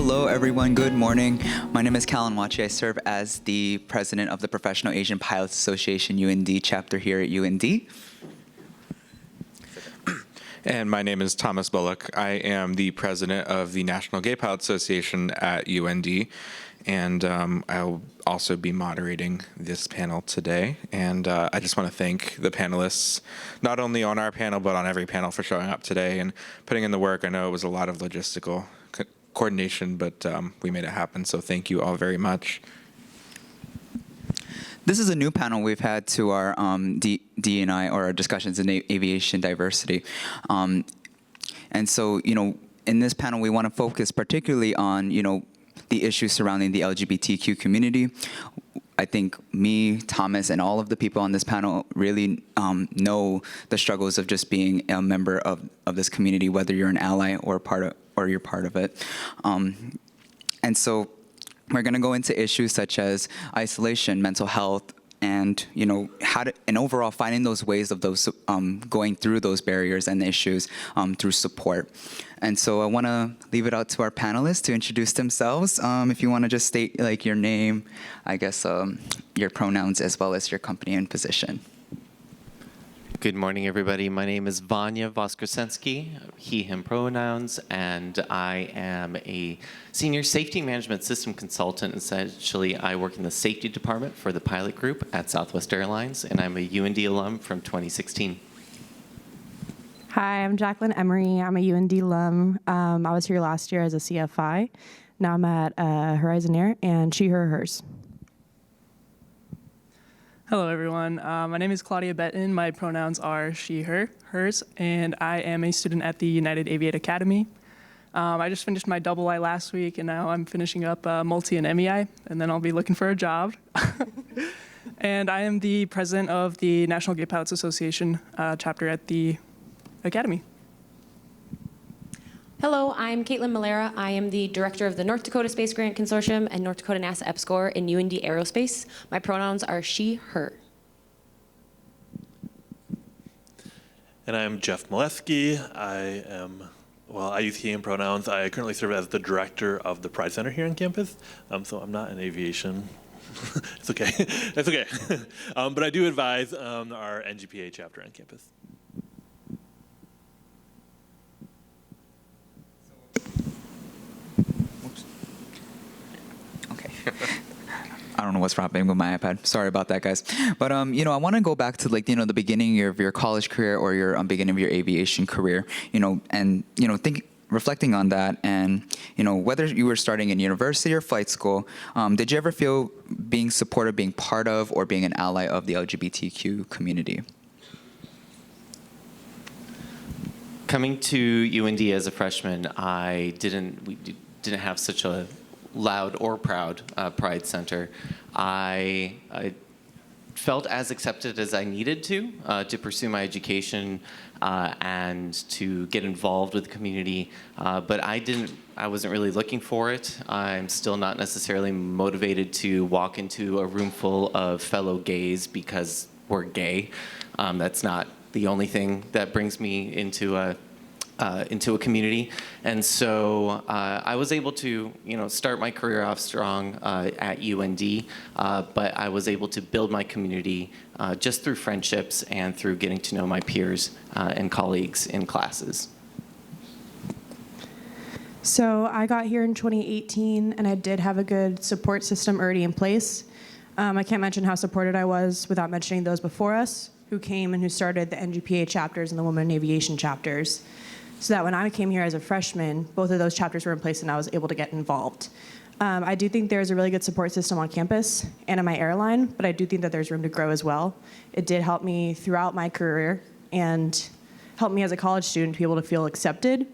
Hello, everyone. Good morning. My name is Callan Wachi. I serve as the president of the Professional Asian Pilots Association UND chapter here at UND. And my name is Thomas Bullock. I am the president of the National Gay Pilots Association at UND, and I'll also be moderating this panel today. And I just want to thank the panelists, not only on our panel, but on every panel for showing up today and putting in the work. I know it was a lot of logistical coordination, but we made it happen, so thank you all very much. This is a new panel we've had to our D&I, or our discussions in aviation diversity. And so, in this panel, we want to focus particularly on, the issues surrounding the LGBTQ community. I think me, Thomas, and all of the people on this panel really know the struggles of just being a member of this community, whether you're an ally or you're part of it. And so we're going to go into issues such as isolation, mental health, and and overall finding those ways of those going through those barriers and issues through support. And so I want to leave it out to our panelists to introduce themselves. If you want to just state your name, I guess your pronouns, as well as your company and position. Good morning, everybody. My name is Vanya Voskresensky, he, him pronouns, and I am a senior safety management system consultant. Essentially, I work in the safety department for the pilot group at Southwest Airlines, and I'm a UND alum from 2016. Hi, I'm Jacqueline Emery. I'm a UND alum. I was here last year as a CFI. Now I'm at Horizon Air, and she, her, hers. Hello, everyone. My name is Claudia Betton. My pronouns are she, her, hers, and I am a student at the United Aviate Academy. I just finished my double I last week, and now I'm finishing up multi and MEI, and then I'll be looking for a job. And I am the president of the National Gay Pilots Association chapter at the Academy. Hello, I'm Caitlin Malera. I am the director of the North Dakota Space Grant Consortium and North Dakota NASA EPSCoR in UND Aerospace. My pronouns are she, her. And I'm Jeff Molesky. I use he and pronouns. I currently serve as the director of the Pride Center here on campus, so I'm not in aviation. It's okay. It's okay. But I do advise our NGPA chapter on campus. I don't know what's happening with my iPad. Sorry about that, guys. But I want to go back to the beginning of your college career or your beginning of your aviation career. Reflecting on that, and whether you were starting in university or flight school, did you ever feel being supported, being part of, or being an ally of the LGBTQ community? Coming to UND as a freshman, we didn't have such a loud or proud Pride Center. I felt as accepted as I needed to pursue my education and to get involved with the community, but I wasn't really looking for it. I'm still not necessarily motivated to walk into a room full of fellow gays because we're gay. That's not the only thing that brings me into a community. And so I was able to, start my career off strong at UND, but I was able to build my community just through friendships and through getting to know my peers and colleagues in classes. So I got here in 2018, and I did have a good support system already in place. I can't mention how supported I was without mentioning those before us who came and who started the NGPA chapters and the Women in Aviation chapters. So that when I came here as a freshman, both of those chapters were in place and I was able to get involved. I do think there's a really good support system on campus and in my airline, but I do think that there's room to grow as well. It did help me throughout my career and helped me as a college student to be able to feel accepted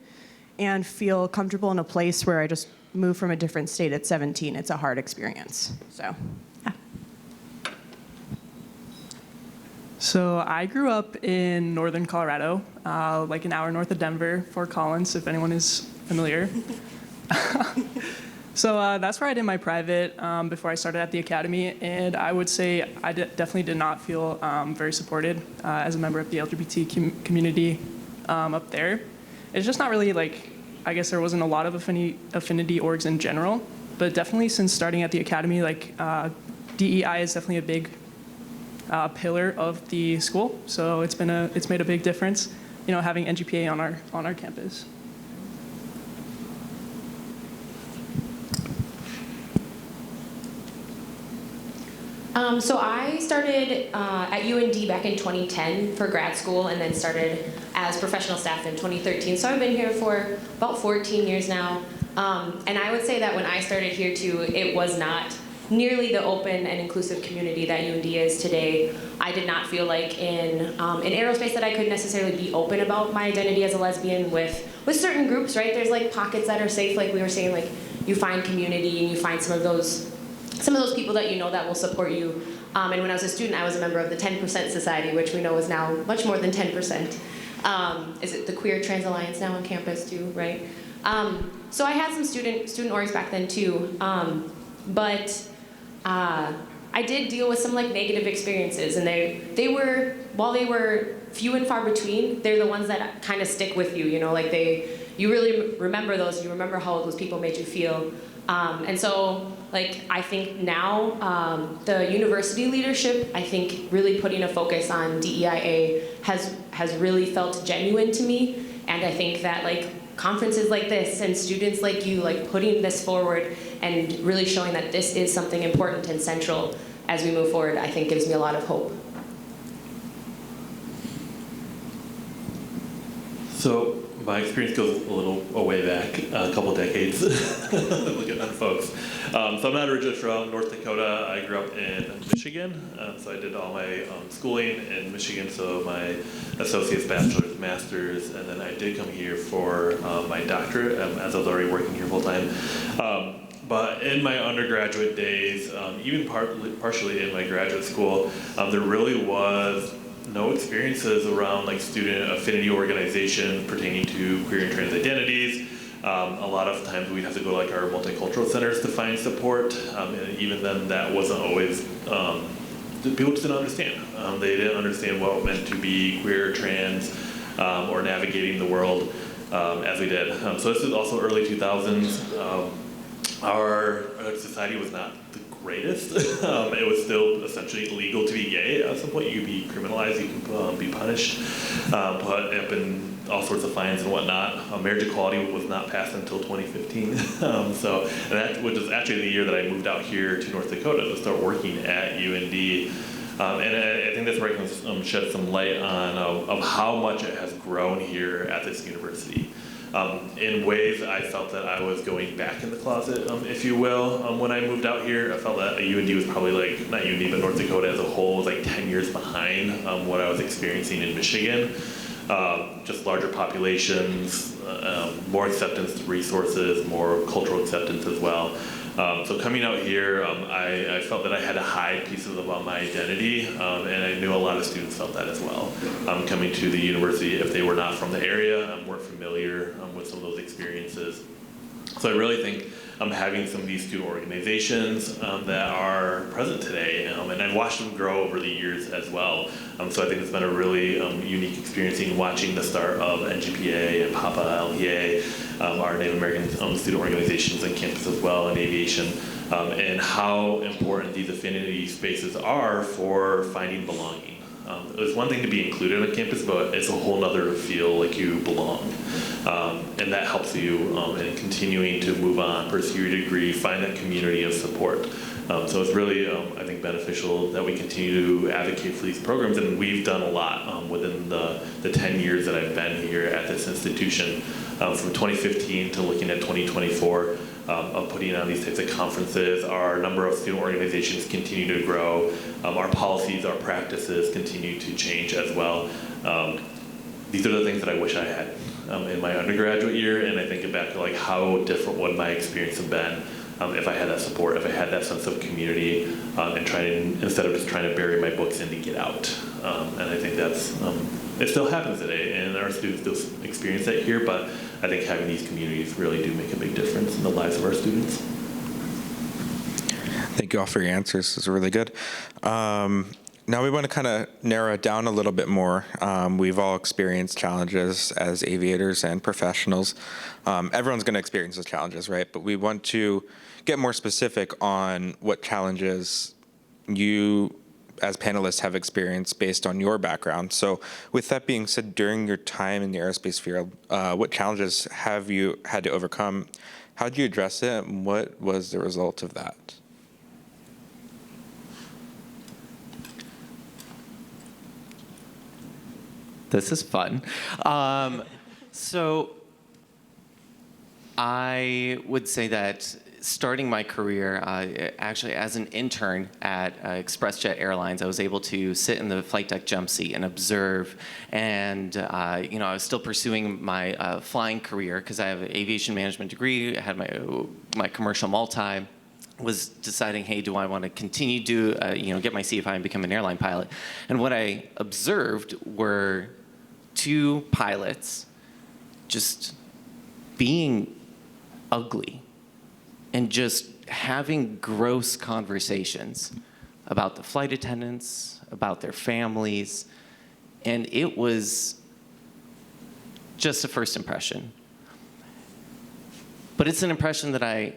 and feel comfortable in a place where I just moved from a different state at 17. It's a hard experience, so. So I grew up in northern Colorado, like an hour north of Denver, Fort Collins, if anyone is familiar. So that's where I did my private before I started at the academy, and I would say I definitely did not feel very supported as a member of the LGBT community up there. It's just not really like I guess there wasn't a lot of affinity orgs in general, but definitely since starting at the academy, like DEI is definitely a big pillar of the school. So it's made a big difference, having NGPA on our campus. So I started at UND back in 2010 for grad school, and then started as professional staff in 2013. So I've been here for about 14 years now. And I would say that when I started here too, it was not nearly the open and inclusive community that UND is today. I did not feel like in aerospace that I could necessarily be open about my identity as a lesbian with certain groups, right? There's like pockets that are safe, like we were saying, like you find community and you find some of those people that that will support you. And when I was a student, I was a member of the 10% Society, which we know is now much more than 10%. Is it the Queer Trans Alliance now on campus too, right? So I had some student orgs back then too, but I did deal with some like negative experiences, and they were, while they were few and far between, they're the ones that kind of stick with you, you really remember those, you remember how those people made you feel. And so, like, I think now the university leadership, I think really putting a focus on DEIA has really felt genuine to me. And I think that like conferences like this and students like you, like putting this forward and really showing that this is something important and central as we move forward, I think gives me a lot of hope. So my experience goes a little way back, a couple decades, looking at folks. So I'm not originally from North Dakota. I grew up in Michigan, so I did all my schooling in Michigan, so my associate's, bachelor's, master's, and then I did come here for my doctorate, as I was already working here full time. But in my undergraduate days, even partially in my graduate school, there really was no experiences around like student affinity organizations pertaining to queer and trans identities. A lot of times we'd have to go to like our multicultural centers to find support, and even then that wasn't always, people just didn't understand. They didn't understand what it meant to be queer, trans, or navigating the world as we did. So this is also early 2000s. Our society was not the greatest. It was still essentially illegal to be gay. At some point you could be criminalized, you can be punished, put up in all sorts of fines and whatnot. Marriage equality was not passed until 2015. And that was actually the year that I moved out here to North Dakota to start working at UND. And I think that's where I can shed some light on of how much it has grown here at this university. In ways I felt that I was going back in the closet, if you will. When I moved out here, I felt that UND was probably like, not UND, but North Dakota as a whole was like 10 years behind what I was experiencing in Michigan. Just larger populations, more acceptance to resources, more cultural acceptance as well. So coming out here, I felt that I had to hide pieces about my identity, and I knew a lot of students felt that as well. Coming to the university, if they were not from the area, weren't familiar with some of those experiences. So I really think having some of these student organizations that are present today, and I've watched them grow over the years as well. So I think it's been a really unique experience in watching the start of NGPA and PAPA, LEA, our Native American student organizations on campus as well, and aviation, and how important these affinity spaces are for finding belonging. It's one thing to be included on campus, but it's a whole nother to feel like you belong. And that helps you in continuing to move on, pursue your degree, find that community of support. So it's really, I think, beneficial that we continue to advocate for these programs, and we've done a lot within the 10 years that I've been here at this institution. From 2015 to looking at 2024, of putting on these types of conferences. Our number of student organizations continue to grow. Our policies, our practices continue to change as well. These are the things that I wish I had in my undergraduate year, and I think back to like how different would my experience have been if I had that support, if I had that sense of community, and instead of just trying to bury my books in to get out. And I think that's, it still happens today, and our students still experience that here, but I think having these communities really do make a big difference in the lives of our students. Thank you all for your answers. This is really good. Now we want to kind of narrow it down a little bit more. We've all experienced challenges as aviators and professionals. Everyone's going to experience those challenges, right? But we want to get more specific on what challenges you as panelists have experienced based on your background. So with that being said, during your time in the aerospace field, what challenges have you had to overcome? How did you address it, and what was the result of that? This is fun. So I would say that starting my career, actually as an intern at ExpressJet Airlines, I was able to sit in the flight deck jump seat and observe. And I was still pursuing my flying career because I have an aviation management degree. I had my commercial multi. Was deciding, hey, do I want to continue to get my CFI and become an airline pilot? And what I observed were two pilots just being ugly and just having gross conversations about the flight attendants, about their families, and it was just a first impression. But it's an impression that I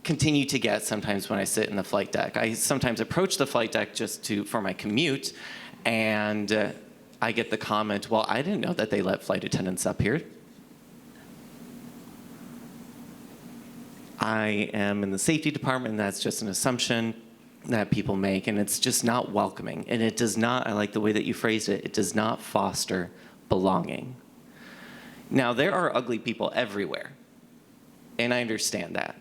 continue to get sometimes when I sit in the flight deck. I sometimes approach the flight deck just for my commute, and I get the comment, well, I didn't know that they let flight attendants up here. I am in the safety department, and that's just an assumption that people make, and it's just not welcoming. And it does not, I like the way that you phrased it, it does not foster belonging. Now, there are ugly people everywhere, and I understand that.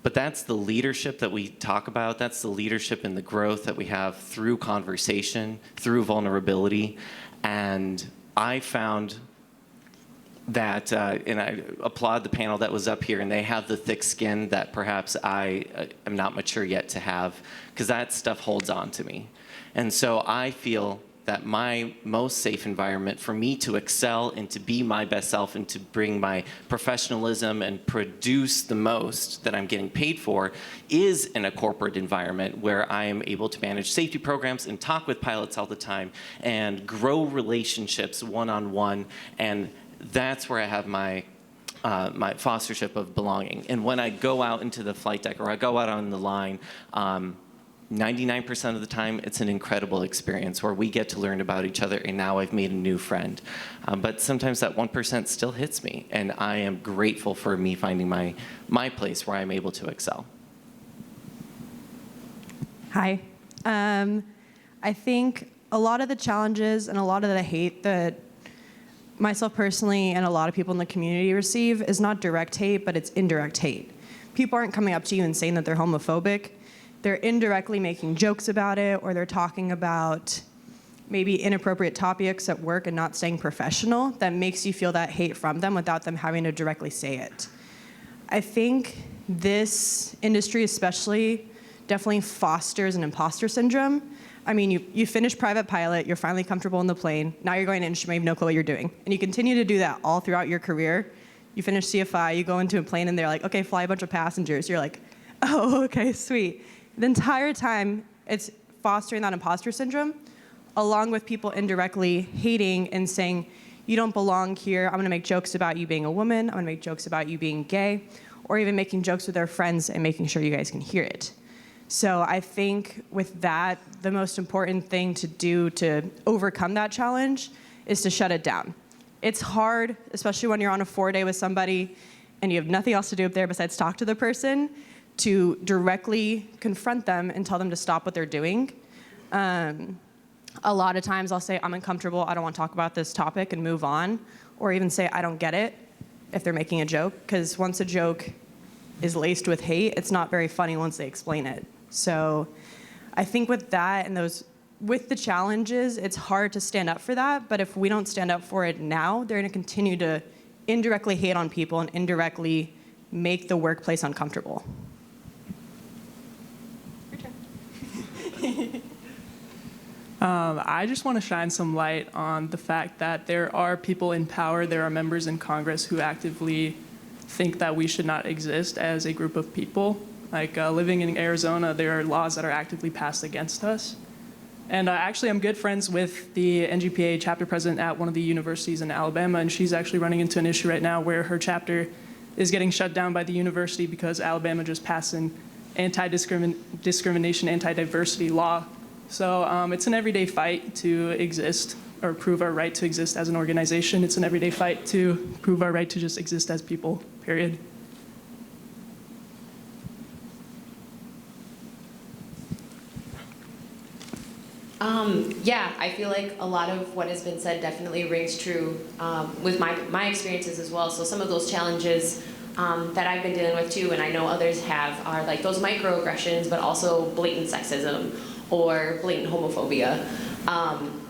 But that's the leadership that we talk about. That's the leadership and the growth that we have through conversation, through vulnerability. And I found that, and I applaud the panel that was up here, and they have the thick skin that perhaps I am not mature yet to have, because that stuff holds on to me. And so I feel that my most safe environment for me to excel and to be my best self and to bring my professionalism and produce the most that I'm getting paid for is in a corporate environment where I am able to manage safety programs and talk with pilots all the time and grow relationships one-on-one. And that's where I have my fostership of belonging. And when I go out into the flight deck or I go out on the line, 99% of the time, it's an incredible experience where we get to learn about each other, and now I've made a new friend. But sometimes that 1% still hits me, and I am grateful for me finding my place where I'm able to excel. Hi. I think a lot of the challenges and a lot of the hate that myself personally and a lot of people in the community receive is not direct hate, but it's indirect hate. People aren't coming up to you and saying that they're homophobic. They're indirectly making jokes about it, or they're talking about maybe inappropriate topics at work and not staying professional that makes you feel that hate from them without them having to directly say it. I think this industry especially definitely fosters an imposter syndrome. I mean, you finish private pilot, you're finally comfortable in the plane, now you're going to instrument, you have no clue what you're doing. And you continue to do that all throughout your career. You finish CFI, you go into a plane and they're like, okay, fly a bunch of passengers. You're like, oh, okay, sweet. The entire time, it's fostering that imposter syndrome, along with people indirectly hating and saying, you don't belong here, I'm gonna make jokes about you being a woman, I'm gonna make jokes about you being gay, or even making jokes with their friends and making sure you guys can hear it. So I think with that, the most important thing to do to overcome that challenge is to shut it down. It's hard, especially when you're on a 4-day with somebody and you have nothing else to do up there besides talk to the person, to directly confront them and tell them to stop what they're doing. A lot of times I'll say, I'm uncomfortable, I don't want to talk about this topic, and move on. Or even say, I don't get it, if they're making a joke. Because once a joke is laced with hate, it's not very funny once they explain it. So I think with that and with the challenges, it's hard to stand up for that. But if we don't stand up for it now, they're going to continue to indirectly hate on people and indirectly make the workplace uncomfortable. I just want to shine some light on the fact that there are people in power, there are members in Congress who actively think that we should not exist as a group of people. Like living in Arizona, there are laws that are actively passed against us. And actually, I'm good friends with the NGPA chapter president at one of the universities in Alabama, and she's actually running into an issue right now where her chapter is getting shut down by the university because Alabama just passed an anti-discrimination, anti-diversity law. So it's an everyday fight to exist or prove our right to exist as an organization. It's an everyday fight to prove our right to just exist as people, period. Yeah, I feel like a lot of what has been said definitely rings true with my experiences as well. So some of those challenges that I've been dealing with too, and I know others have, are like those microaggressions, but also blatant sexism or blatant homophobia,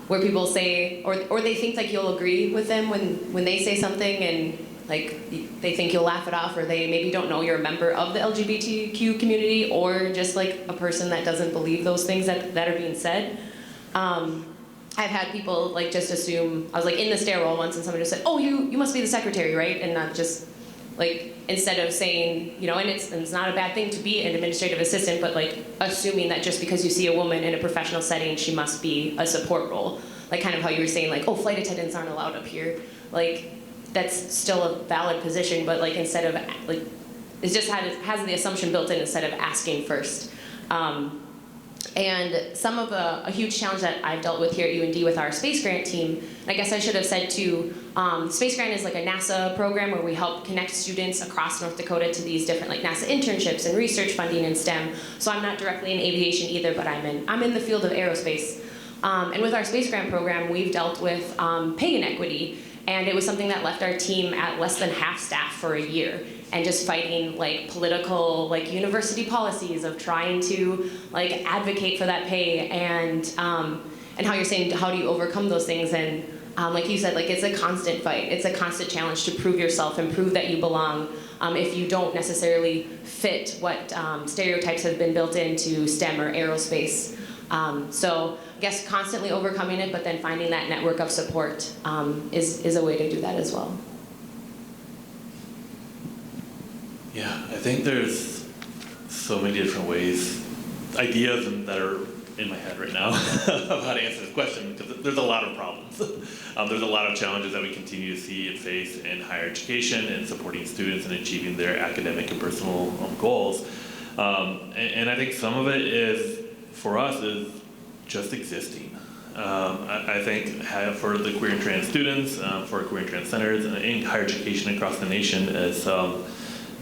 where people say, or they think like you'll agree with them when they say something, and like they think you'll laugh it off, or they maybe don't know you're a member of the LGBTQ community, or just like a person that doesn't believe those things that are being said. I've had people like just assume, I was like in the stairwell once and someone just said, oh, you must be the secretary, right? And not just like, instead of saying, you know, and it's not a bad thing to be an administrative assistant, but like assuming that just because you see a woman in a professional setting, she must be a support role. Like kind of how you were saying, like, oh, flight attendants aren't allowed up here. Like, that's still a valid position, but like instead of, like, it just has the assumption built in instead of asking first. And some of a huge challenge that I've dealt with here at UND with our space grant team, and I guess I should have said too, Space Grant is like a NASA program where we help connect students across North Dakota to these different like NASA internships and research funding in STEM. So I'm not directly in aviation either, but I'm in the field of aerospace. And with our Space Grant program, we've dealt with pay inequity, and it was something that left our team at less than half staff for a year, and just fighting like political, like university policies of trying to like advocate for that pay, and how you're saying, how do you overcome those things? And like you said, like it's a constant fight. It's a constant challenge to prove yourself and prove that you belong if you don't necessarily fit what stereotypes have been built into STEM or aerospace. So I guess constantly overcoming it, but then finding that network of support is a way to do that as well. Yeah, I think there's so many different ways, ideas that are in my head right now of how to answer this question, because there's a lot of problems. There's a lot of challenges that we continue to see and face in higher education and supporting students and achieving their academic and personal goals. And I think some of it is, for us, is just existing. I think for the queer and trans students, for queer and trans centers, and in higher education across the nation, is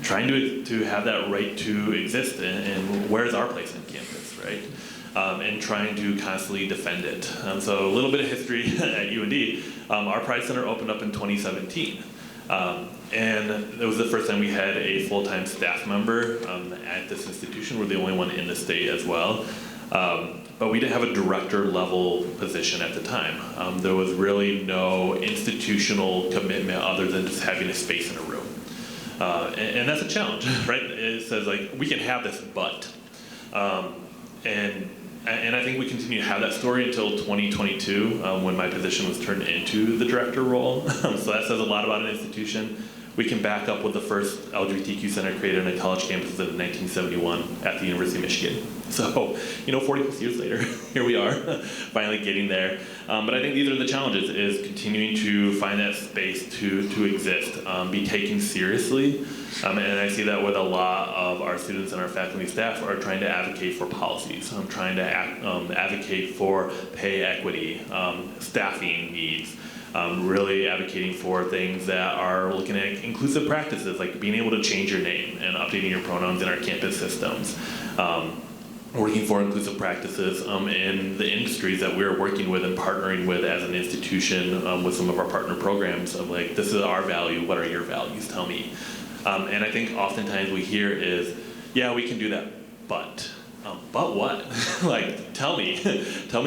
trying to have that right to exist, and where's our place on campus, right? And trying to constantly defend it. So a little bit of history at UND. Our Pride Center opened up in 2017. And it was the first time we had a full-time staff member at this institution. We're the only one in the state as well. But we didn't have a director level position at the time. There was really no institutional commitment other than just having a space in a room. And that's a challenge, right? It says like, we can have this, but. And I think we continue to have that story until 2022, when my position was turned into the director role. So that says a lot about an institution. We can back up with the first LGBTQ center created on a college campus in 1971 at the University of Michigan. So, 40 plus years later, here we are, finally getting there. But I think these are the challenges, is continuing to find that space to exist, be taken seriously. And I see that with a lot of our students and our faculty staff are trying to advocate for policies, trying to advocate for pay equity, staffing needs, really advocating for things that are looking at inclusive practices, like being able to change your name and updating your pronouns in our campus systems. Working for inclusive practices in the industries that we're working with and partnering with as an institution with some of our partner programs of like, this is our value, what are your values, tell me. And I think oftentimes we hear is, yeah, we can do that, but what? Like, tell me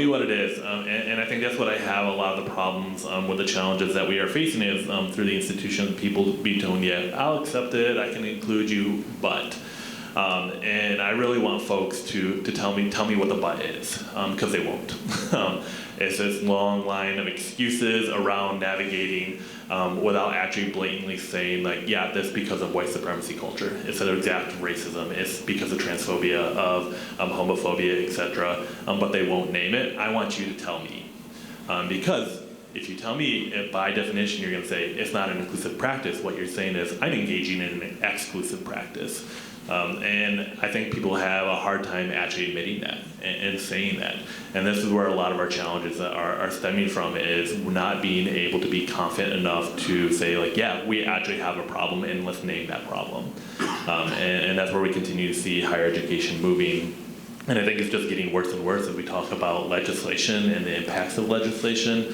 what it is. And I think that's what I have a lot of the problems with the challenges that we are facing is through the institution, people be told, yeah, I'll accept it, I can include you, but. And I really want folks to tell me what the but is, because they won't. It's this long line of excuses around navigating without actually blatantly saying, like, yeah, this because of white supremacy culture. It's an exact racism. It's because of transphobia, of homophobia, etc. But they won't name it. I want you to tell me. Because if you tell me, by definition, you're going to say it's not an inclusive practice, what you're saying is I'm engaging in an exclusive practice. And I think people have a hard time actually admitting that and saying that. And this is where a lot of our challenges are stemming from, is not being able to be confident enough to say, like, yeah, we actually have a problem and let's name that problem. And that's where we continue to see higher education moving. And I think it's just getting worse and worse as we talk about legislation and the impacts of legislation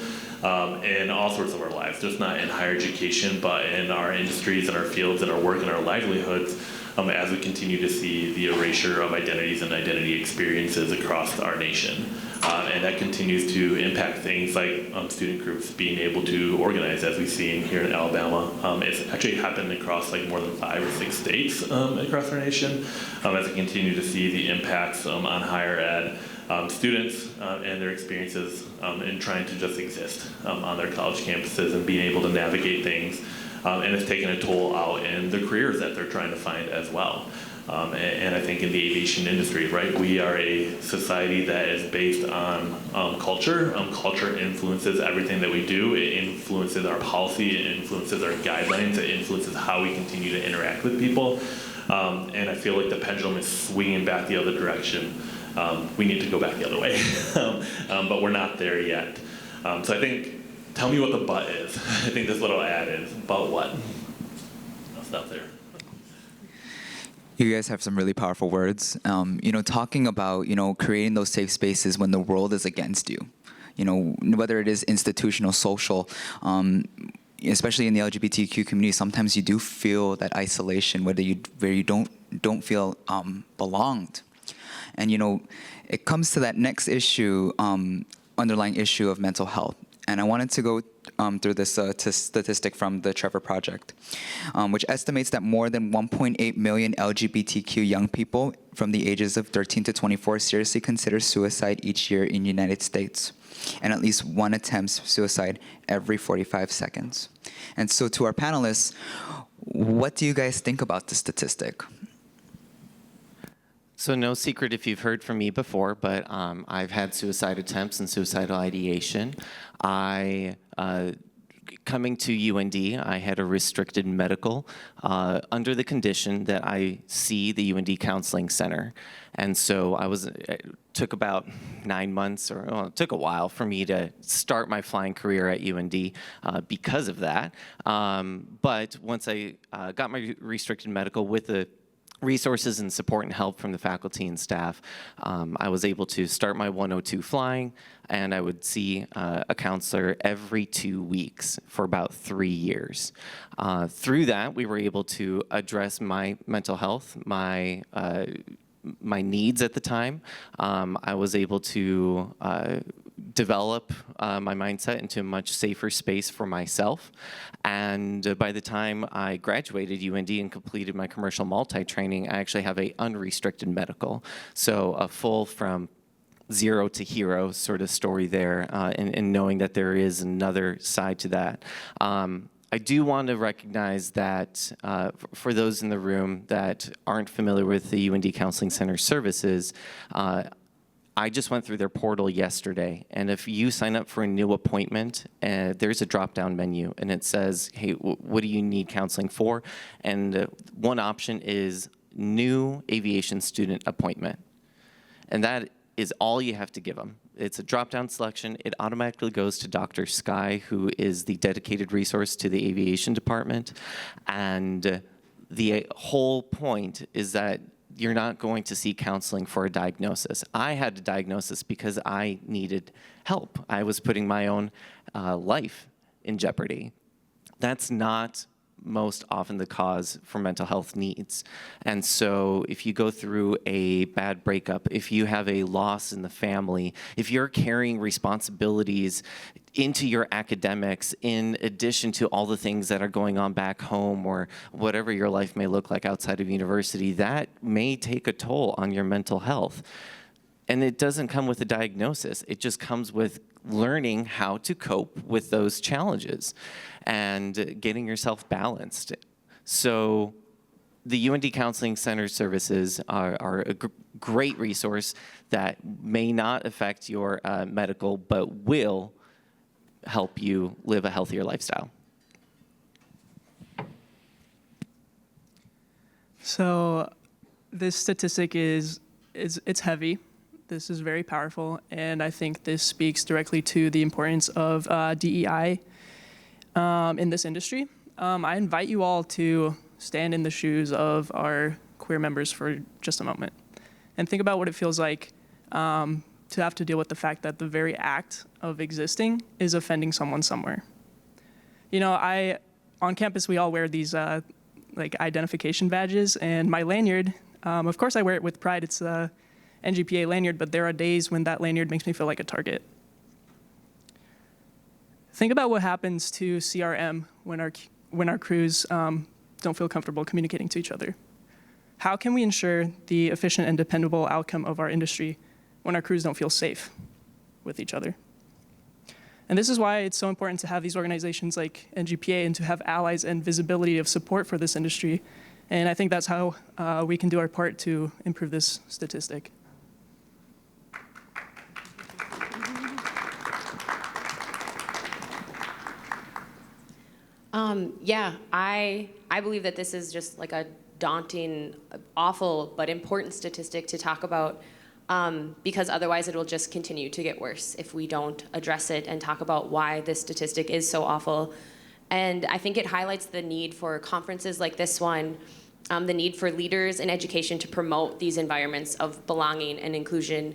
in all sorts of our lives, just not in higher education, but in our industries and our fields and our work and our livelihoods, as we continue to see the erasure of identities and identity experiences across our nation. And that continues to impact things like student groups being able to organize, as we've seen here in Alabama. It's actually happened across like more than 5 or 6 states across our nation, as we continue to see the impacts on higher ed students and their experiences in trying to just exist on their college campuses and being able to navigate things. And it's taken a toll out in the careers that they're trying to find as well. And I think in the aviation industry, right, we are a society that is based on culture. Culture influences everything that we do. It influences our policy, it influences our guidelines, it influences how we continue to interact with people. And I feel like the pendulum is swinging back the other direction. We need to go back the other way, but we're not there yet. So I think, tell me what the but is. I think this little ad is, but what? I'll stop there. You guys have some really powerful words. Talking about, creating those safe spaces when the world is against you. Whether it is institutional, social, especially in the LGBTQ community, sometimes you do feel that isolation, where you don't feel belonged. And it comes to that next issue, underlying issue of mental health. And I wanted to go through this statistic from the Trevor Project, which estimates that more than 1.8 million LGBTQ young people from the ages of 13 to 24 seriously consider suicide each year in the United States, and at least one attempts suicide every 45 seconds. And so to our panelists, what do you guys think about this statistic? So no secret if you've heard from me before, but I've had suicide attempts and suicidal ideation. Coming to UND, I had a restricted medical under the condition that I see the UND Counseling Center. And so it took about 9 months, it took a while for me to start my flying career at UND because of that. But once I got my restricted medical with the resources and support and help from the faculty and staff, I was able to start my 102 flying, and I would see a counselor every 2 weeks for about 3 years. Through that, we were able to address my mental health, my needs at the time. I was able to develop my mindset into a much safer space for myself. And by the time I graduated UND and completed my commercial multi-training, I actually have an unrestricted medical. So a full from zero to hero sort of story there, and knowing that there is another side to that. I do want to recognize that for those in the room that aren't familiar with the UND Counseling Center services, I just went through their portal yesterday, and if you sign up for a new appointment, there's a drop-down menu, and it says, hey, what do you need counseling for? And one option is new aviation student appointment. And that is all you have to give them. It's a drop-down selection. It automatically goes to Dr. Sky, who is the dedicated resource to the aviation department. And the whole point is that you're not going to seek counseling for a diagnosis. I had a diagnosis because I needed help. I was putting my own life in jeopardy. That's not most often the cause for mental health needs. And so if you go through a bad breakup, if you have a loss in the family, if you're carrying responsibilities into your academics in addition to all the things that are going on back home or whatever your life may look like outside of university, that may take a toll on your mental health. And it doesn't come with a diagnosis. It just comes with learning how to cope with those challenges and getting yourself balanced. So the UND Counseling Center services are a great resource that may not affect your medical, but will help you live a healthier lifestyle. So this statistic it's heavy. This is very powerful, and I think this speaks directly to the importance of DEI in this industry. I invite you all to stand in the shoes of our queer members for just a moment and think about what it feels like to have to deal with the fact that the very act of existing is offending someone somewhere. You know, on campus, we all wear these like identification badges, and my lanyard, of course I wear it with pride. It's a NGPA lanyard, but there are days when that lanyard makes me feel like a target. Think about what happens to CRM when our crews don't feel comfortable communicating to each other. How can we ensure the efficient and dependable outcome of our industry when our crews don't feel safe with each other? And this is why it's so important to have these organizations like NGPA and to have allies and visibility of support for this industry. And I think that's how we can do our part to improve this statistic. Yeah, I believe that this is just like a daunting, awful, but important statistic to talk about because otherwise it will just continue to get worse if we don't address it and talk about why this statistic is so awful. And I think it highlights the need for conferences like this one, the need for leaders in education to promote these environments of belonging and inclusion.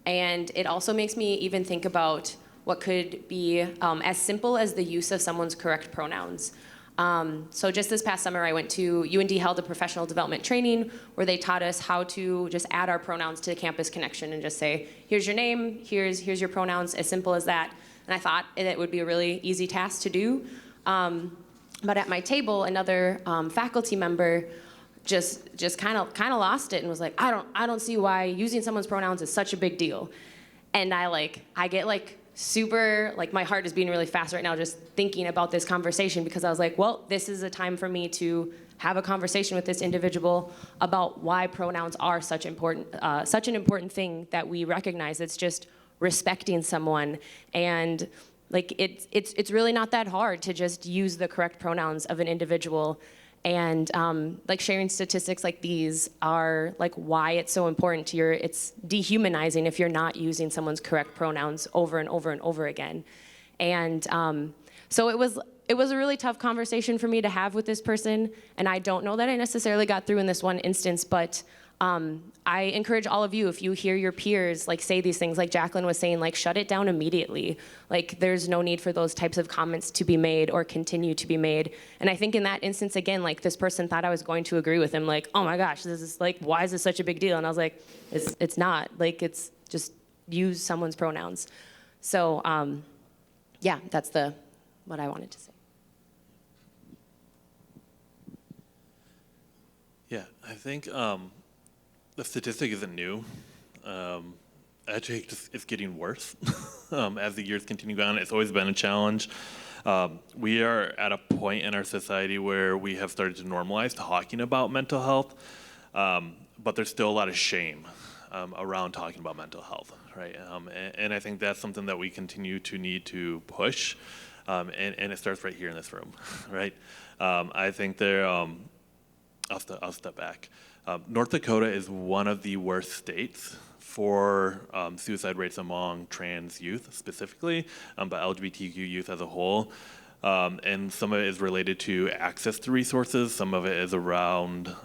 And it also makes me even think about what could be as simple as the use of someone's correct pronouns. So just this past summer, I went to UND held a professional development training where they taught us how to just add our pronouns to Campus Connection and just say, here's your name, here's your pronouns, as simple as that. And I thought it would be a really easy task to do. But at my table, another faculty member just kind of lost it and was like, I don't see why using someone's pronouns is such a big deal. And I get super, my heart is beating really fast right now just thinking about this conversation because I was like, well, this is a time for me to have a conversation with this individual about why pronouns are such an important thing that we recognize. It's just respecting someone, and it's really not that hard to just use the correct pronouns of an individual. And sharing statistics like these are why it's so important to it's dehumanizing if you're not using someone's correct pronouns over and over and over again. And so it was a really tough conversation for me to have with this person, and I don't know that I necessarily got through in this one instance, but I encourage all of you, if you hear your peers say these things, like Jacqueline was saying, shut it down immediately. There's no need for those types of comments to be made or continue to be made. And I think in that instance, again, this person thought I was going to agree with him, oh my gosh, this is why is this such a big deal? And I was like, it's not. It's just use someone's pronouns. So yeah, that's what I wanted to say. Yeah, I think the statistic isn't new. Actually, it's getting worse as the years continue on. It's always been a challenge. We are at a point in our society where we have started to normalize talking about mental health, but there's still a lot of shame around talking about mental health, right? And I think that's something that we continue to need to push, and it starts right here in this room, right? I think I'll step back. North Dakota is one of the worst states for suicide rates among trans youth specifically, but LGBTQ youth as a whole. And some of it is related to access to resources. Some of it is around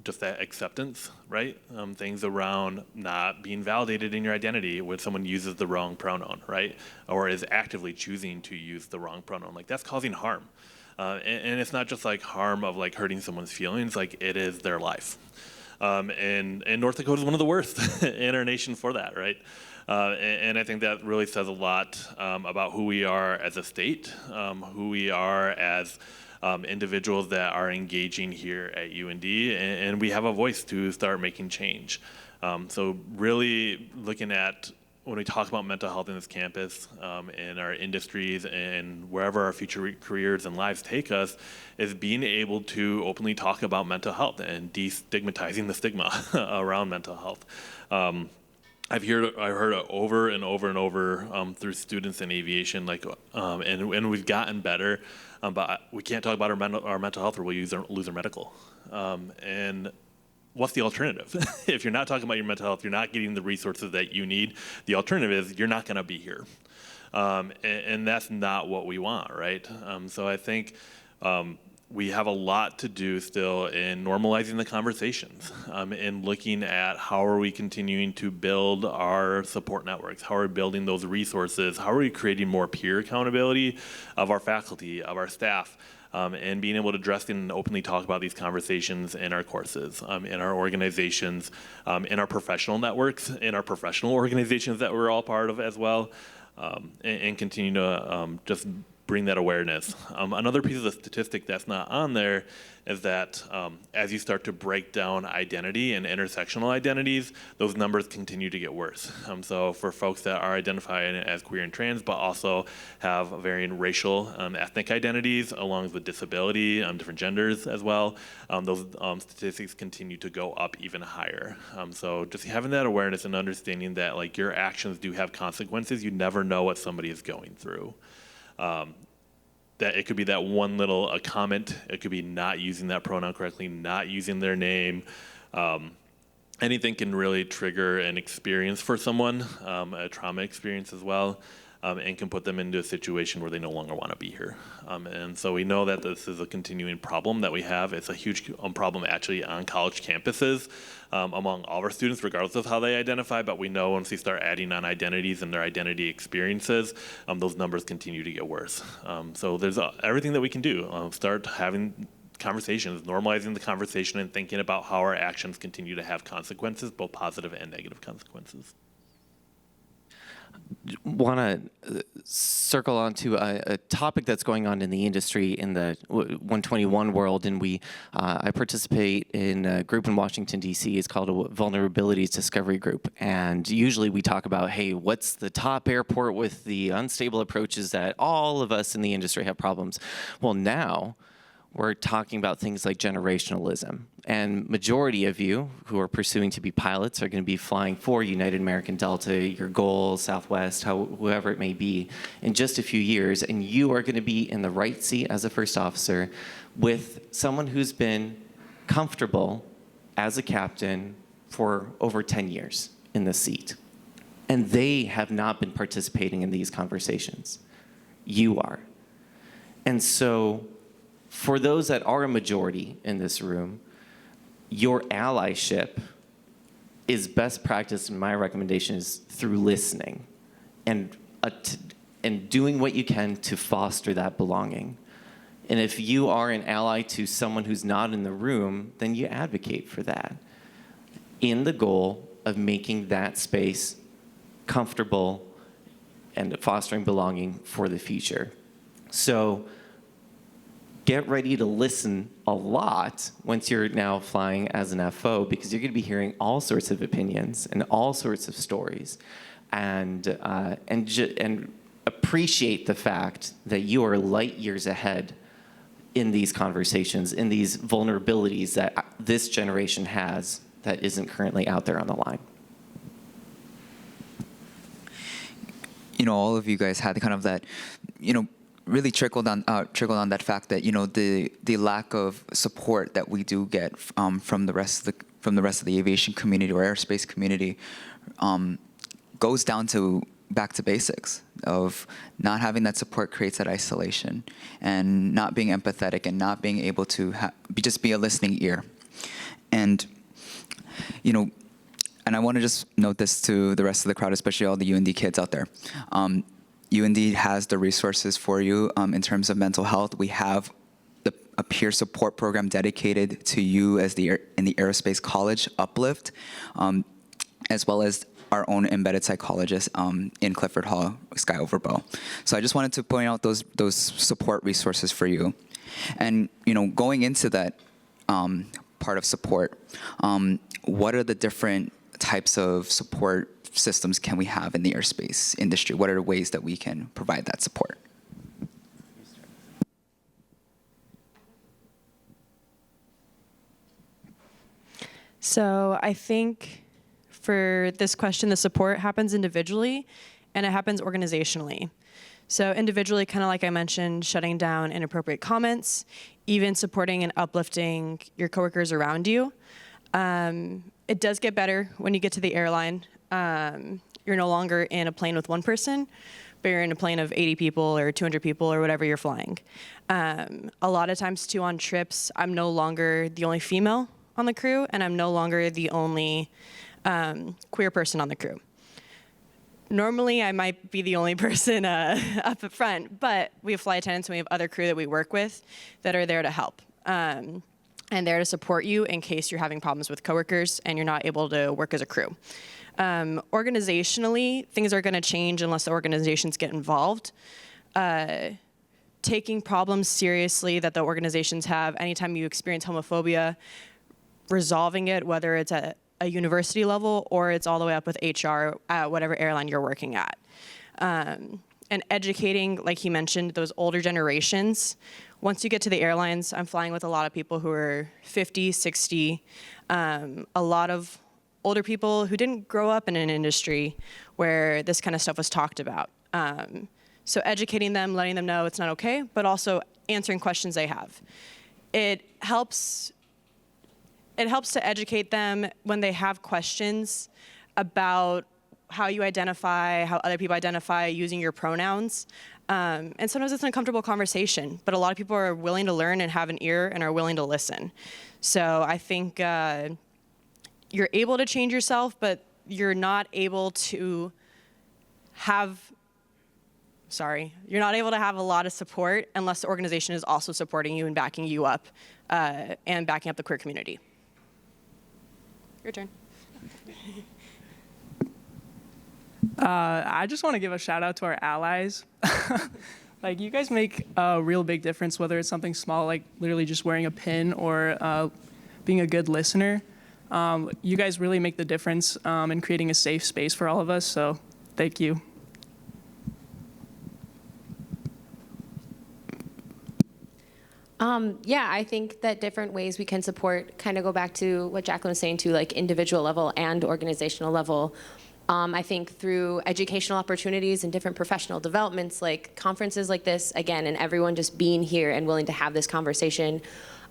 just that acceptance, right? Things around not being validated in your identity when someone uses the wrong pronoun, right? Or is actively choosing to use the wrong pronoun. That's causing harm. And it's not just harm of hurting someone's feelings, it is their life. And North Dakota is one of the worst in our nation for that, right? And I think that really says a lot about who we are as a state, who we are as individuals that are engaging here at UND, and we have a voice to start making change. So really looking at when we talk about mental health in this campus, in our industries and wherever our future careers and lives take us, is being able to openly talk about mental health and destigmatizing the stigma around mental health. I've heard it over and over and over through students in aviation, and we've gotten better, but we can't talk about our mental health or we'll lose our medical. And what's the alternative? If you're not talking about your mental health, you're not getting the resources that you need. The alternative is you're not going to be here, and that's not what we want, right? So I think we have a lot to do still in normalizing the conversations, and looking at how are we continuing to build our support networks, how are we building those resources, how are we creating more peer accountability of our faculty, of our staff, and being able to address and openly talk about these conversations in our courses, in our organizations, in our professional networks, in our professional organizations that we're all part of as well, and continue to just bring that awareness. Another piece of the statistic that's not on there is that as you start to break down identity and intersectional identities, those numbers continue to get worse. So for folks that are identifying as queer and trans, but also have varying racial, ethnic identities, along with disability, different genders as well, those statistics continue to go up even higher. So just having that awareness and understanding that like your actions do have consequences, you never know what somebody is going through. That it could be that one little comment, it could be not using that pronoun correctly, not using their name. Anything can really trigger an experience for someone, a trauma experience as well, and can put them into a situation where they no longer want to be here. And so we know that this is a continuing problem that we have. It's a huge problem actually on college campuses among all of our students, regardless of how they identify, but we know once they start adding on identities and their identity experiences, those numbers continue to get worse. So there's everything that we can do. Start having conversations, normalizing the conversation and thinking about how our actions continue to have consequences, both positive and negative consequences. Want to circle on to a topic that's going on in the industry in the 121 world, and I participate in a group in Washington, D.C. It's called a Vulnerabilities Discovery Group, and usually we talk about, hey, what's the top airport with the unstable approaches that all of us in the industry have problems? Well, now we're talking about things like generationalism. And majority of you who are pursuing to be pilots are going to be flying for United American Delta, your Goal, Southwest, whoever it may be, in just a few years. And you are going to be in the right seat as a first officer with someone who's been comfortable as a captain for over 10 years in the seat. And they have not been participating in these conversations. You are. And so for those that are a majority in this room, your allyship is best practice, and my recommendation is through listening and doing what you can to foster that belonging. And if you are an ally to someone who's not in the room, then you advocate for that in the goal of making that space comfortable and fostering belonging for the future. So get ready to listen a lot once you're now flying as an FO, because you're going to be hearing all sorts of opinions and all sorts of stories, and appreciate the fact that you are light years ahead in these conversations, in these vulnerabilities that this generation has that isn't currently out there on the line. You know, all of you guys had kind of that, you know, really trickled on that fact that, you know, the lack of support that we do get from the rest of the aviation community or aerospace community goes down to back to basics of not having that support creates that isolation and not being empathetic and not being able to just be a listening ear. And, you know, and I want to just note this to the rest of the crowd, especially all the UND kids out there. UND has the resources for you in terms of mental health. We have a peer support program dedicated to you as in the Aerospace College Uplift, as well as our own embedded psychologist in Clifford Hall, Sky Over Bow. So I just wanted to point out those support resources for you. And, you know, going into that part of support, what are the different types of support systems can we have in the airspace industry? What are the ways that we can provide that support? So I think for this question, the support happens individually and it happens organizationally. So individually, kind of like I mentioned, shutting down inappropriate comments, even supporting and uplifting your coworkers around you. It does get better when you get to the airline. You're no longer in a plane with one person, but you're in a plane of 80 people or 200 people or whatever you're flying. A lot of times too on trips, I'm no longer the only female on the crew, and I'm no longer the only queer person on the crew. Normally, I might be the only person up at front, but we have flight attendants and we have other crew that we work with that are there to help and there to support you in case you're having problems with coworkers and you're not able to work as a crew. Organizationally, things are going to change unless the organizations get involved. Taking problems seriously that the organizations have, anytime you experience homophobia, resolving it, whether it's at a university level or it's all the way up with HR at whatever airline you're working at. And educating, like he mentioned, those older generations. Once you get to the airlines, I'm flying with a lot of people who are 50, 60, a lot of older people who didn't grow up in an industry where this kind of stuff was talked about. So educating them, letting them know it's not okay, but also answering questions they have. It helps to educate them when they have questions about how you identify, how other people identify using your pronouns. And sometimes it's an uncomfortable conversation, but a lot of people are willing to learn and have an ear and are willing to listen. So I think you're able to change yourself, but you're not able to have a lot of support unless the organization is also supporting you and backing you up and backing up the queer community. Your turn. I just want to give a shout out to our allies. Like, you guys make a real big difference, whether it's something small like literally just wearing a pin or being a good listener. You guys really make the difference in creating a safe space for all of us, so thank you. Yeah, I think that different ways we can support kind of go back to what Jacqueline was saying too, like individual level and organizational level. I think through educational opportunities and different professional developments, like conferences like this, again, and everyone just being here and willing to have this conversation,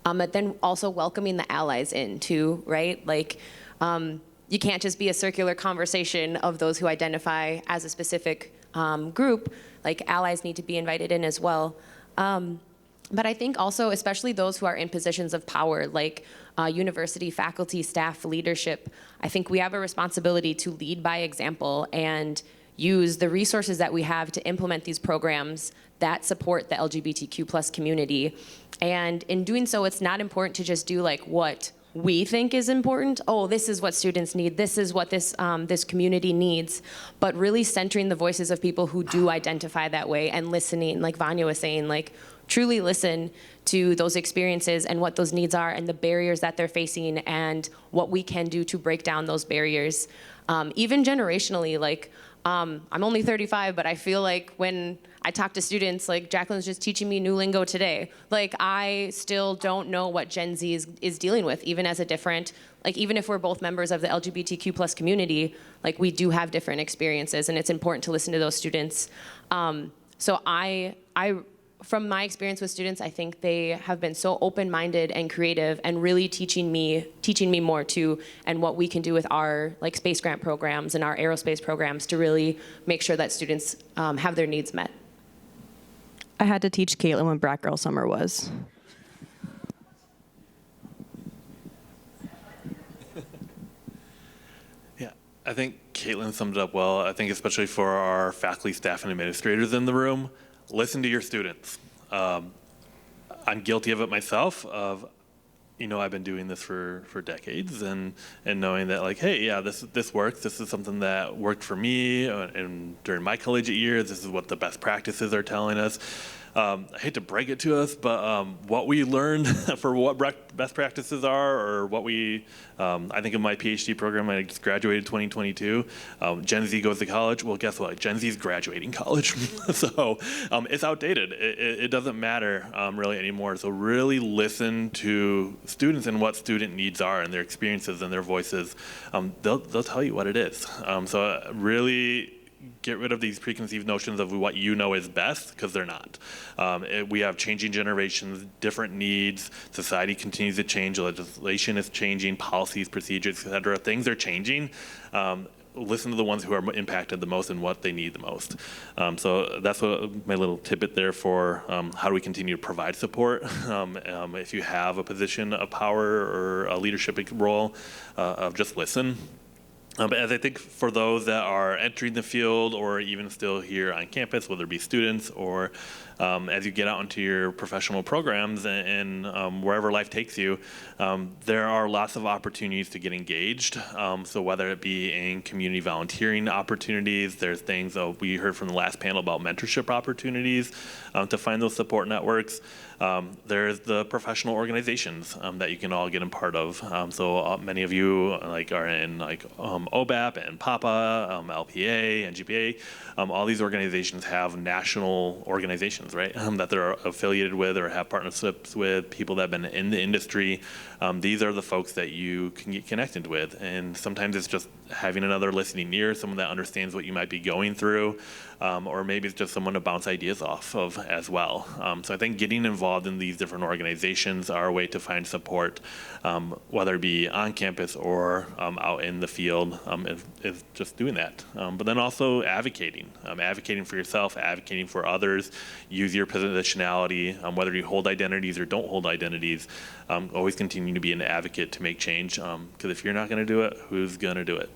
but then also welcoming the allies in too, right? Like, you can't just be a circular conversation of those who identify as a specific group. Like, allies need to be invited in as well. But I think also, especially those who are in positions of power, like university faculty, staff, leadership, I think we have a responsibility to lead by example and use the resources that we have to implement these programs that support the LGBTQ plus community. And in doing so, it's not important to just do like what we think is important. Oh, this is what students need. This is what this community needs. But really centering the voices of people who do identify that way and listening, like Vanya was saying, like truly listen to those experiences and what those needs are and the barriers that they're facing and what we can do to break down those barriers. Even generationally, like I'm only 35, but I feel like when I talk to students, like Jacqueline's just teaching me new lingo today. Like I still don't know what Gen Z is dealing with, even as a different, like even if we're both members of the LGBTQ plus community, like we do have different experiences and it's important to listen to those students. So I from my experience with students, I think they have been so open-minded and creative and really teaching me more too, and what we can do with our like space grant programs and our aerospace programs to really make sure that students have their needs met. I had to teach Caitlin what Black Girl Summer was. Yeah, I think Caitlin summed it up well. I think especially for our faculty, staff, and administrators in the room, listen to your students. I'm guilty of it myself. I've been doing this for decades, and knowing that like, hey, yeah, this works. This is something that worked for me, and during my collegiate years, this is what the best practices are telling us. I hate to break it to us, but what we learned for what best practices are, or what we, I think in my PhD program, I just graduated 2022, Gen Z goes to college. Well, guess what? Gen Z is graduating college. So it's outdated. It doesn't matter really anymore. So really listen to students and what student needs are and their experiences and their voices. They'll tell you what it is. So really get rid of these preconceived notions of what you know is best, because they're not. We have changing generations, different needs. Society continues to change. Legislation is changing. Policies, procedures, et cetera. Things are changing. Listen to the ones who are impacted the most and what they need the most. So that's my little tidbit there for how do we continue to provide support. If you have a position of power or a leadership role, of just listen. As I think for those that are entering the field or even still here on campus, whether it be students or as you get out into your professional programs and wherever life takes you, there are lots of opportunities to get engaged. So whether it be in community volunteering opportunities, there's things we heard from the last panel about mentorship opportunities to find those support networks. There's the professional organizations that you can all get a part of. So many of you are in OBAP and PAPA, LPA, and GPA. All these organizations have national organizations, right? That they're affiliated with or have partnerships with people that have been in the industry. These are the folks that you can get connected with. And sometimes it's just having another listening ear, someone that understands what you might be going through, or maybe it's just someone to bounce ideas off of as well. So I think getting involved in these different organizations are a way to find support, whether it be on campus or out in the field, is just doing that. But then also advocating for yourself, advocating for others. Use your positionality, whether you hold identities or don't hold identities. Always continue to be an advocate to make change, because if you're not going to do it, who's going to do it?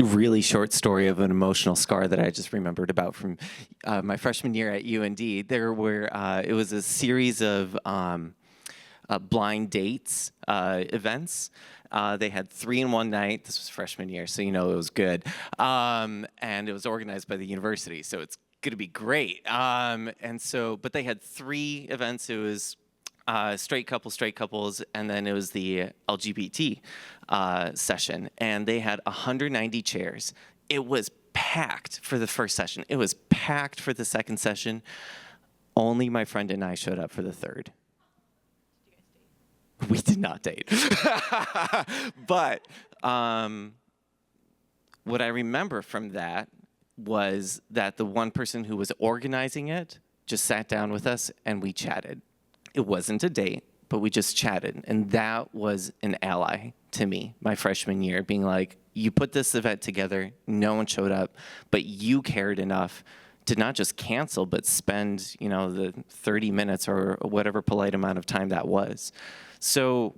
Really short story of an emotional scar that I just remembered about from my freshman year at UND. There were it was a series of blind dates events. They had 3 in one night. This was freshman year, so you know it was good. And it was organized by the university, so it's going to be great. But they had 3 events. It was straight couples, and then it was the LGBT session. And they had 190 chairs. It was packed for the first session. It was packed for the second session. Only my friend and I showed up for the third. We did not date. But what I remember from that was that the one person who was organizing it just sat down with us and we chatted. It wasn't a date, but we just chatted. And that was an ally to me my freshman year, being like, you put this event together, no one showed up, but you cared enough to not just cancel, but spend, the 30 minutes or whatever polite amount of time that was. So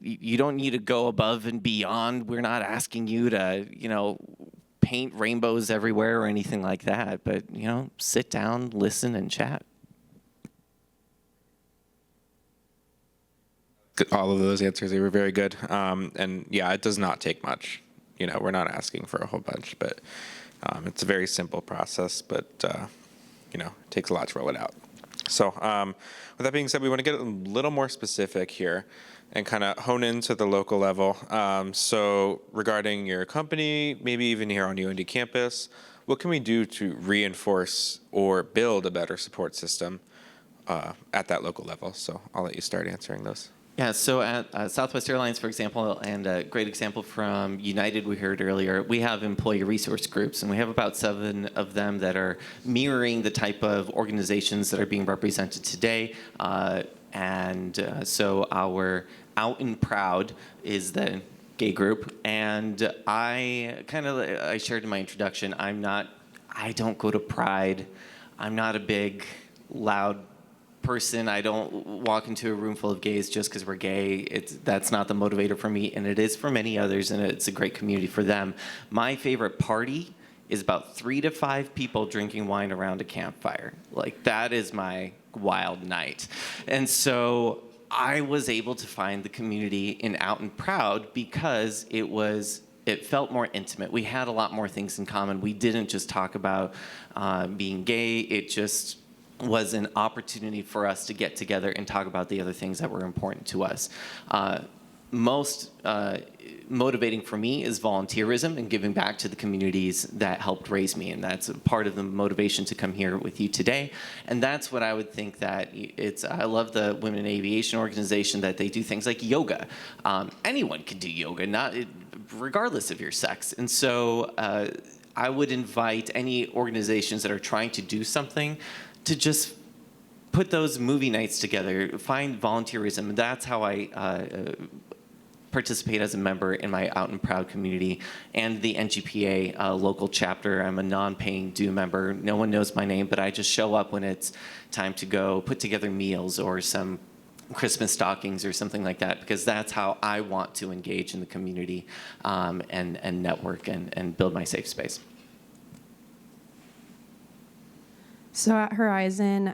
you don't need to go above and beyond. We're not asking you to, paint rainbows everywhere or anything like that, but, sit down, listen, and chat. All of those answers, they were very good. And yeah, it does not take much. We're not asking for a whole bunch, but it's a very simple process, but, it takes a lot to roll it out. So with that being said, we want to get a little more specific here and kind of hone into the local level. So regarding your company, maybe even here on UND campus, what can we do to reinforce or build a better support system at that local level? So I'll let you start answering those. Yeah, so at Southwest Airlines, for example, and a great example from United we heard earlier, we have employee resource groups, and we have about 7 of them that are mirroring the type of organizations that are being represented today. So our Out and Proud is the gay group, and I shared in my introduction, I don't go to Pride. I'm not a big, loud person. I don't walk into a room full of gays just because we're gay. That's not the motivator for me, and it is for many others, and it's a great community for them. My favorite party is about 3 to 5 people drinking wine around a campfire. That is my wild night. And so I was able to find the community in Out and Proud because it was it felt more intimate. We had a lot more things in common. We didn't just talk about being gay. It just was an opportunity for us to get together and talk about the other things that were important to us. Most motivating for me is volunteerism and giving back to the communities that helped raise me, and that's a part of the motivation to come here with you today. And that's what I would think that it's. I love the Women in Aviation organization, that they do things like yoga. Anyone can do yoga, regardless of your sex. And so I would invite any organizations that are trying to do something to just put those movie nights together, find volunteerism. That's how I participate as a member in my Out and Proud community and the NGPA local chapter. I'm a non-paying due member. No one knows my name, but I just show up when it's time to go put together meals or some Christmas stockings or something like that, because that's how I want to engage in the community and network and build my safe space. So at Horizon,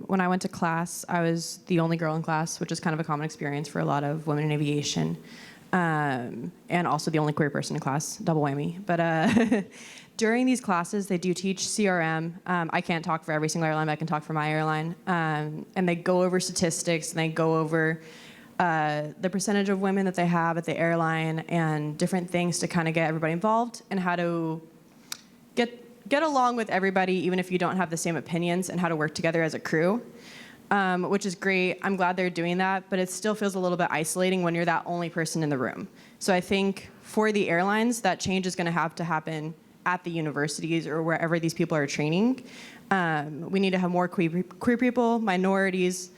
when I went to class, I was the only girl in class, which is kind of a common experience for a lot of women in aviation, and also the only queer person in class, double whammy. But during these classes, they do teach CRM. I can't talk for every single airline, but I can talk for my airline. And they go over statistics, and they go over the percentage of women that they have at the airline and different things to kind of get everybody involved and how to get along with everybody, even if you don't have the same opinions, and how to work together as a crew, which is great. I'm glad they're doing that, but it still feels a little bit isolating when you're that only person in the room. So I think for the airlines, that change is going to have to happen at the universities or wherever these people are training. We need to have more queer people, minorities,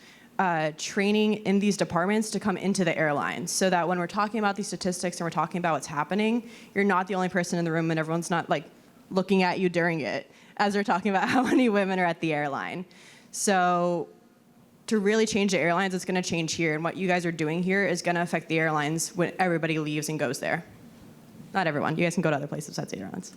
training in these departments to come into the airlines, so that when we're talking about these statistics and we're talking about what's happening, you're not the only person in the room and everyone's not like looking at you during it as we're talking about how many women are at the airline. So to really change the airlines, it's going to change here. And what you guys are doing here is going to affect the airlines when everybody leaves and goes there. Not everyone. You guys can go to other places besides the airlines.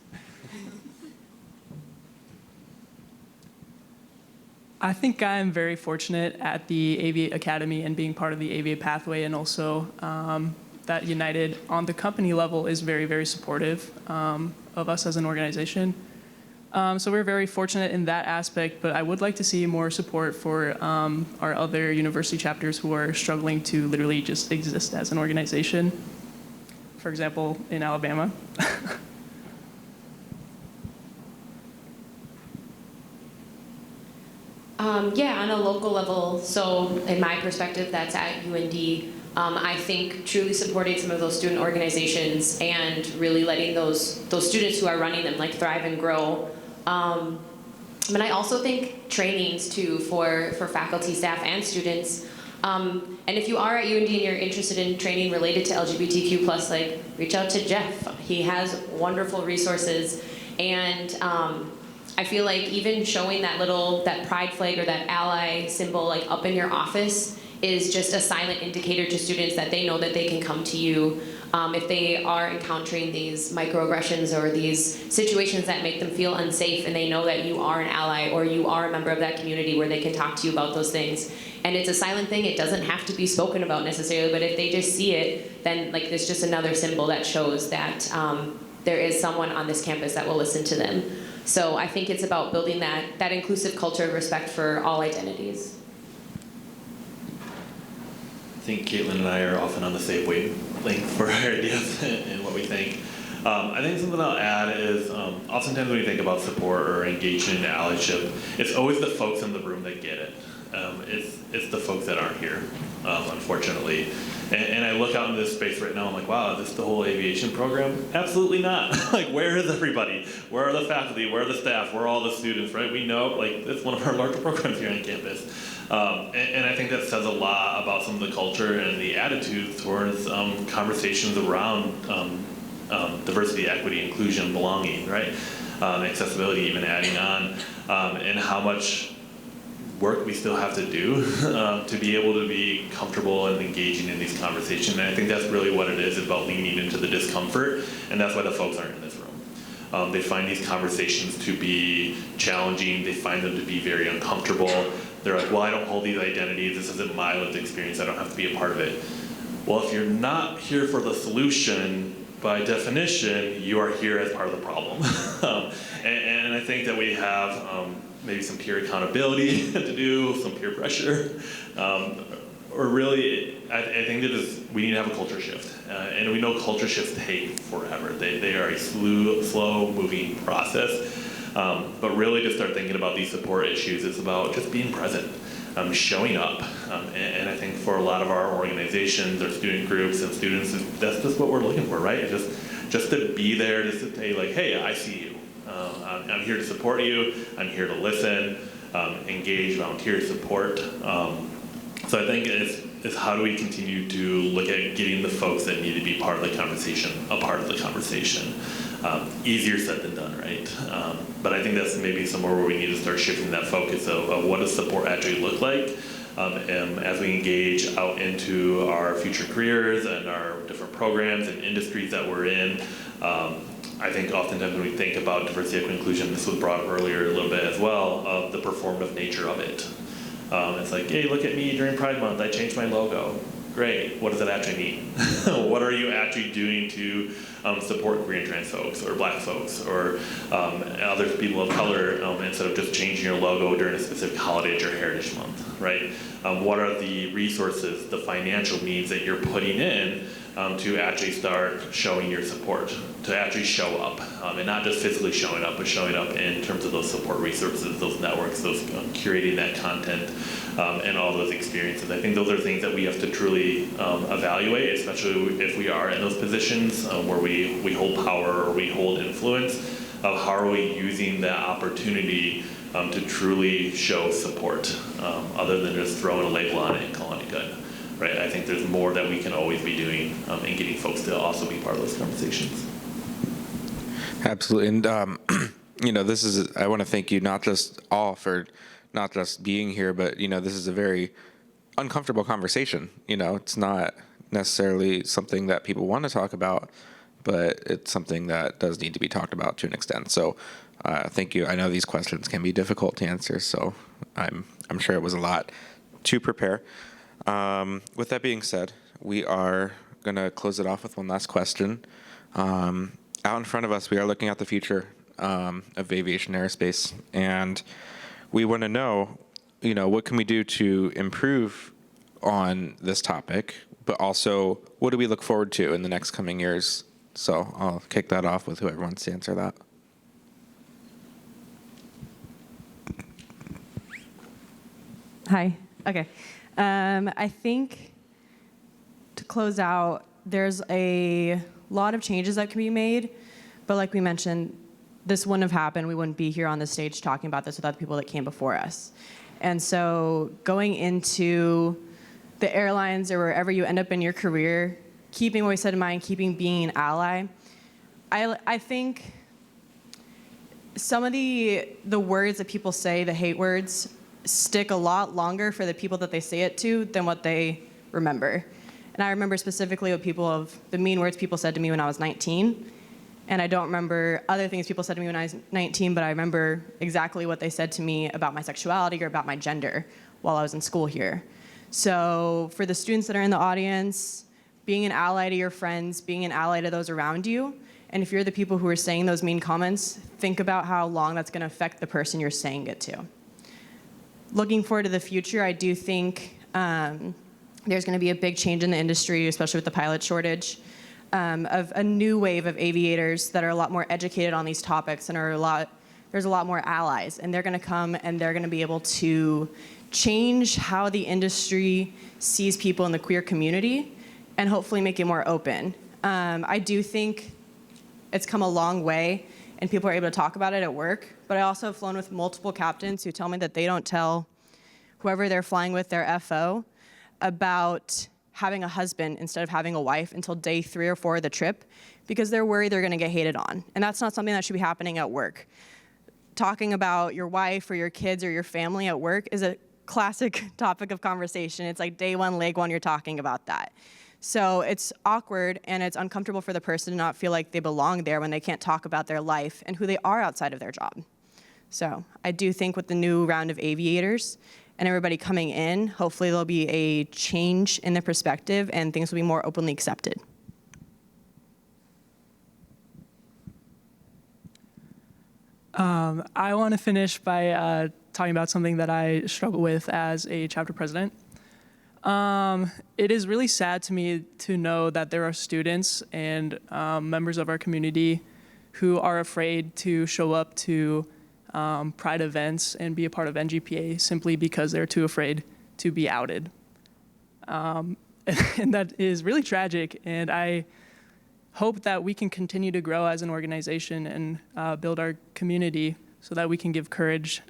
I think I'm very fortunate at the Aviate Academy and being part of the Aviate Pathway, and also that United on the company level is very, very supportive of us as an organization. So we're very fortunate in that aspect, but I would like to see more support for our other university chapters who are struggling to literally just exist as an organization. For example, in Alabama. Yeah, on a local level, so in my perspective, that's at UND. I think truly supporting some of those student organizations and really letting those students who are running them like thrive and grow. But I also think trainings too for faculty, staff, and students. And if you are at UND and you're interested in training related to LGBTQ+, like reach out to Jeff. He has wonderful resources, and I feel like even showing that pride flag or that ally symbol like up in your office is just a silent indicator to students that they know that they can come to you if they are encountering these microaggressions or these situations that make them feel unsafe, and they know that you are an ally or you are a member of that community where they can talk to you about those things. And it's a silent thing. It doesn't have to be spoken about necessarily, but if they just see it, then like there's just another symbol that shows that there is someone on this campus that will listen to them. So I think it's about building that inclusive culture of respect for all identities. I think Caitlin and I are often on the same wavelength for our ideas and what we think. I think something I'll add is oftentimes when you think about support or engagement and allyship, it's always the folks in the room that get it. It's the folks that aren't here, unfortunately. And I look out into this space right now, I'm like, wow, is this the whole aviation program? Absolutely not. Like, where is everybody? Where are the faculty? Where are the staff? Where are all the students, right? We know, like, it's one of our larger programs here on campus. And I think that says a lot about some of the culture and the attitude towards conversations around diversity, equity, inclusion, belonging, right? Accessibility, even adding on, and how much work we still have to do to be able to be comfortable and engaging in these conversations. And I think that's really what it is, about leaning into the discomfort, and that's why the folks aren't in this room. They find these conversations to be challenging, they find them to be very uncomfortable. They're like, well, I don't hold these identities, this isn't my lived experience, I don't have to be a part of it. Well, if you're not here for the solution, by definition, you are here as part of the problem. And I think that we have maybe some peer accountability to do, some peer pressure, or really, I think that we need to have a culture shift. And we know culture shifts take forever. They are a slow moving process. But really to start thinking about these support issues is about just being present, showing up. And I think for a lot of our organizations, our student groups and students, that's just what we're looking for, right? Just to be there, just to say like, hey, I see you. I'm here to support you. I'm here to listen, engage, volunteer, support. So I think it's how do we continue to look at getting the folks that need to be part of the conversation, a part of the conversation. Easier said than done, right? But I think that's maybe somewhere where we need to start shifting that focus of what does support actually look like and as we engage out into our future careers and our different programs and industries that we're in. I think oftentimes when we think about diversity, equity, inclusion, this was brought up earlier a little bit as well, of the performative nature of it. It's like, hey, look at me during Pride Month, I changed my logo. Great, what does that actually mean? What are you actually doing to support queer and trans folks or black folks or other people of color instead of just changing your logo during a specific holiday at your Heritage Month, right? What are the resources, the financial means that you're putting in to actually start showing your support, to actually show up, and not just physically showing up, but showing up in terms of those support resources, those networks, those curating that content, and all those experiences. I think those are things that we have to truly evaluate, especially if we are in those positions where we hold power or we hold influence, of how are we using that opportunity to truly show support, other than just throwing a label on it and calling it good. Right? I think there's more that we can always be doing in getting folks to also be part of those conversations. Absolutely. And, this is, I want to thank you not just all for not just being here, but, this is a very uncomfortable conversation. It's not necessarily something that people want to talk about, but it's something that does need to be talked about to an extent. So thank you. I know these questions can be difficult to answer, so I'm sure it was a lot to prepare. With that being said, we are going to close it off with one last question. Out in front of us, we are looking at the future of aviation aerospace, and we want to know, what can we do to improve on this topic, but also what do we look forward to in the next coming years? So I'll kick that off with whoever wants to answer that. Hi. Okay. I think to close out, there's a lot of changes that can be made, but like we mentioned, this wouldn't have happened. We wouldn't be here on the stage talking about this without the people that came before us. And so going into the airlines or wherever you end up in your career, keeping what we said in mind, keeping being an ally, I think some of the words that people say, the hate words, stick a lot longer for the people that they say it to than what they remember. And I remember specifically the mean words people said to me when I was 19. And I don't remember other things people said to me when I was 19, but I remember exactly what they said to me about my sexuality or about my gender while I was in school here. So for the students that are in the audience, being an ally to your friends, being an ally to those around you, and if you're the people who are saying those mean comments, think about how long that's going to affect the person you're saying it to. Looking forward to the future, I do think there's going to be a big change in the industry, especially with the pilot shortage, of a new wave of aviators that are a lot more educated on these topics and there's a lot more allies. And they're going to come and they're going to be able to change how the industry sees people in the queer community and hopefully make it more open. I do think it's come a long way and people are able to talk about it at work. But I also have flown with multiple captains who tell me that they don't tell whoever they're flying with, their FO, about having a husband instead of having a wife until day 3 or 4 of the trip because they're worried they're going to get hated on. And that's not something that should be happening at work. Talking about your wife or your kids or your family at work is a classic topic of conversation. It's like day 1, leg 1, you're talking about that. So it's awkward and it's uncomfortable for the person to not feel like they belong there when they can't talk about their life and who they are outside of their job. So I do think with the new round of aviators and everybody coming in, hopefully there'll be a change in the perspective and things will be more openly accepted. I want to finish by talking about something that I struggle with as a chapter president. It is really sad to me to know that there are students and members of our community who are afraid to show up to Pride events and be a part of NGPA simply because they're too afraid to be outed. And that is really tragic, and I hope that we can continue to grow as an organization and build our community so that we can give courage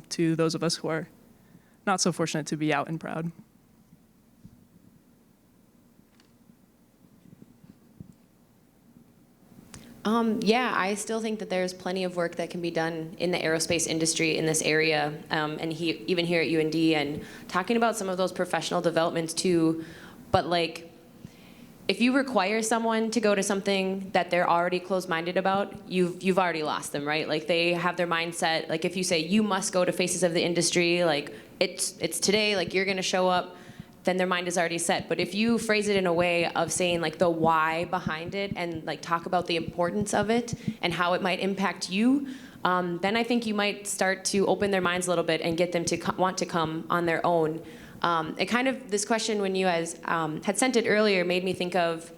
to those of us who are not so fortunate to be out and proud. Yeah, I still think that there's plenty of work that can be done in the aerospace industry in this area, and even here at UND, and talking about some of those professional developments too. But like, if you require someone to go to something that they're already closed-minded about, you've already lost them, right? Like, they have their mindset. Like, if you say you must go to Faces of the Industry, like it's today, like you're gonna show up, then their mind is already set. But if you phrase it in a way of saying like the why behind it and like talk about the importance of it and how it might impact you, then I think you might start to open their minds a little bit and get them to want to come on their own. It kind of, this question when you guys had sent it earlier made me think of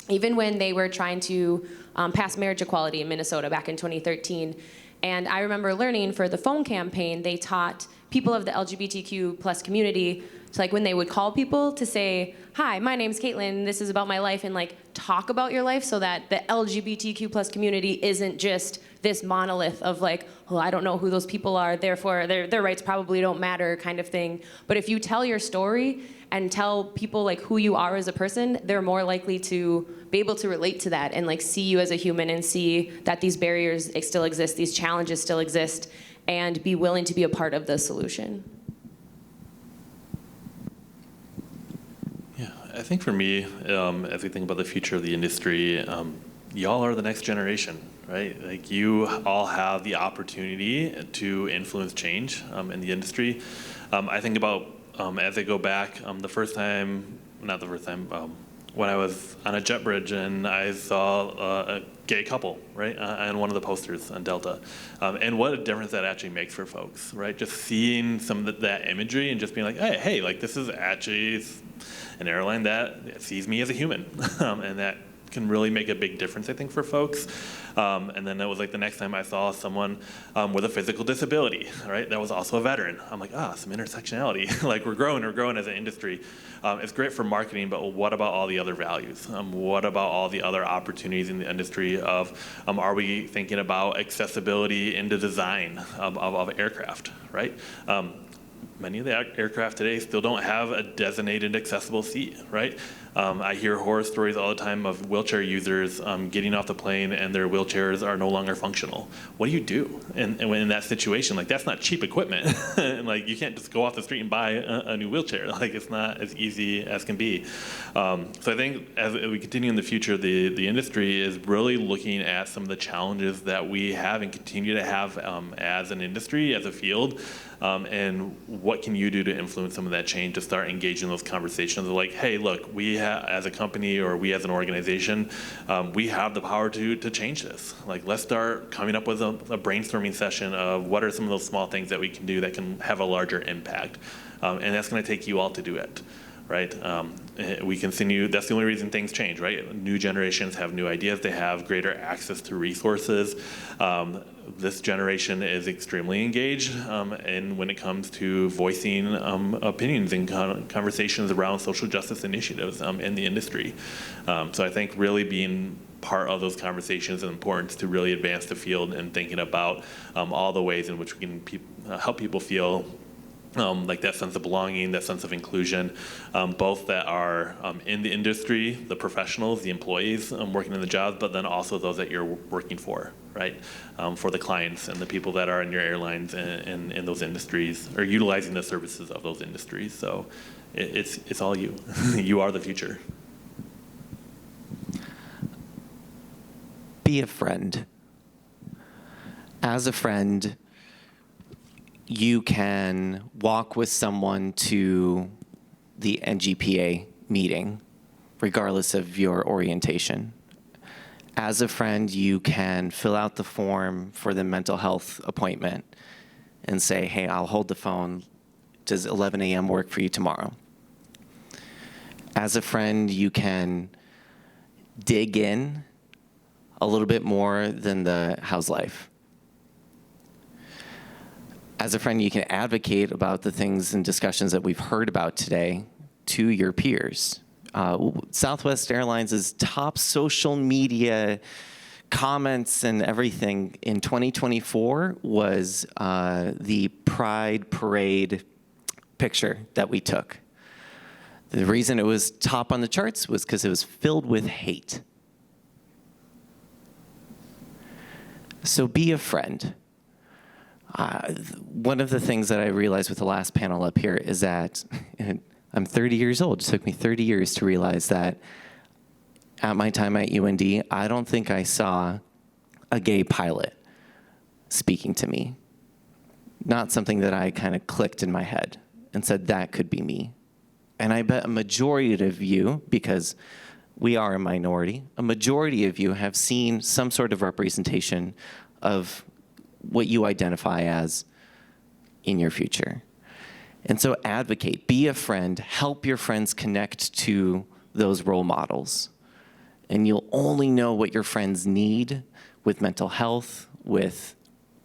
even when they were trying to pass marriage equality in Minnesota back in 2013. And I remember learning for the phone campaign, they taught people of the LGBTQ plus community, so like when they would call people to say, hi, my name's Caitlin, this is about my life, and like talk about your life so that the LGBTQ plus community isn't just this monolith of like, oh, I don't know who those people are, therefore their rights probably don't matter kind of thing. But if you tell your story and tell people like who you are as a person, they're more likely to be able to relate to that and like see you as a human and see that these barriers still exist, these challenges still exist, and be willing to be a part of the solution. Yeah, I think for me, as we think about the future of the industry, y'all are the next generation, right? Like, you all have the opportunity to influence change in the industry. I think about, as I go back, when I was on a jet bridge and I saw a gay couple, right, on one of the posters on Delta. And what a difference that actually makes for folks, right? Just seeing some of that imagery and just being like, hey, like this is actually an airline that sees me as a human. And that can really make a big difference, I think, for folks. And then it was like the next time I saw someone with a physical disability, right? That was also a veteran. I'm like, some intersectionality. Like, we're growing as an industry. It's great for marketing, but what about all the other values? What about all the other opportunities in the industry of, are we thinking about accessibility in the design of aircraft, right? Many of the aircraft today still don't have a designated accessible seat, right? I hear horror stories all the time of wheelchair users getting off the plane and their wheelchairs are no longer functional. What do you do in that situation? Like, that's not cheap equipment. And like, you can't just go off the street and buy a new wheelchair. Like, it's not as easy as can be. So I think as we continue in the future, the industry is really looking at some of the challenges that we have and continue to have as an industry, as a field. And what can you do to influence some of that change, to start engaging those conversations of like, hey, look, we as a company or we as an organization, we have the power to change this. Like, let's start coming up with a brainstorming session of what are some of those small things that we can do that can have a larger impact. And that's going to take you all to do it. Right? We continue, that's the only reason things change, right? New generations have new ideas, they have greater access to resources. This generation is extremely engaged and when it comes to voicing opinions and conversations around social justice initiatives in the industry. So I think really being part of those conversations is important to really advance the field and thinking about all the ways in which we can help people feel like that sense of belonging, that sense of inclusion, both that are in the industry, the professionals, the employees working in the jobs, but then also those that you're working for, right? For the clients and the people that are in your airlines and in those industries, or utilizing the services of those industries. So it's all you. You are the future. Be a friend. As a friend, you can walk with someone to the NGPA meeting, regardless of your orientation. As a friend, you can fill out the form for the mental health appointment and say, hey, I'll hold the phone. Does 11 a.m. work for you tomorrow? As a friend, you can dig in a little bit more than the how's life. As a friend, you can advocate about the things and discussions that we've heard about today to your peers. Southwest Airlines' top social media comments and everything in 2024 was the Pride Parade picture that we took. The reason it was top on the charts was because it was filled with hate. So be a friend. One of the things that I realized with the last panel up here is that I'm 30 years old. It took me 30 years to realize that at my time at UND, I don't think I saw a gay pilot speaking to me. Not something that I kind of clicked in my head and said, that could be me. And I bet a majority of you, because we are a minority, a majority of you have seen some sort of representation of what you identify as in your future. And so advocate, be a friend, help your friends connect to those role models. And you'll only know what your friends need with mental health, with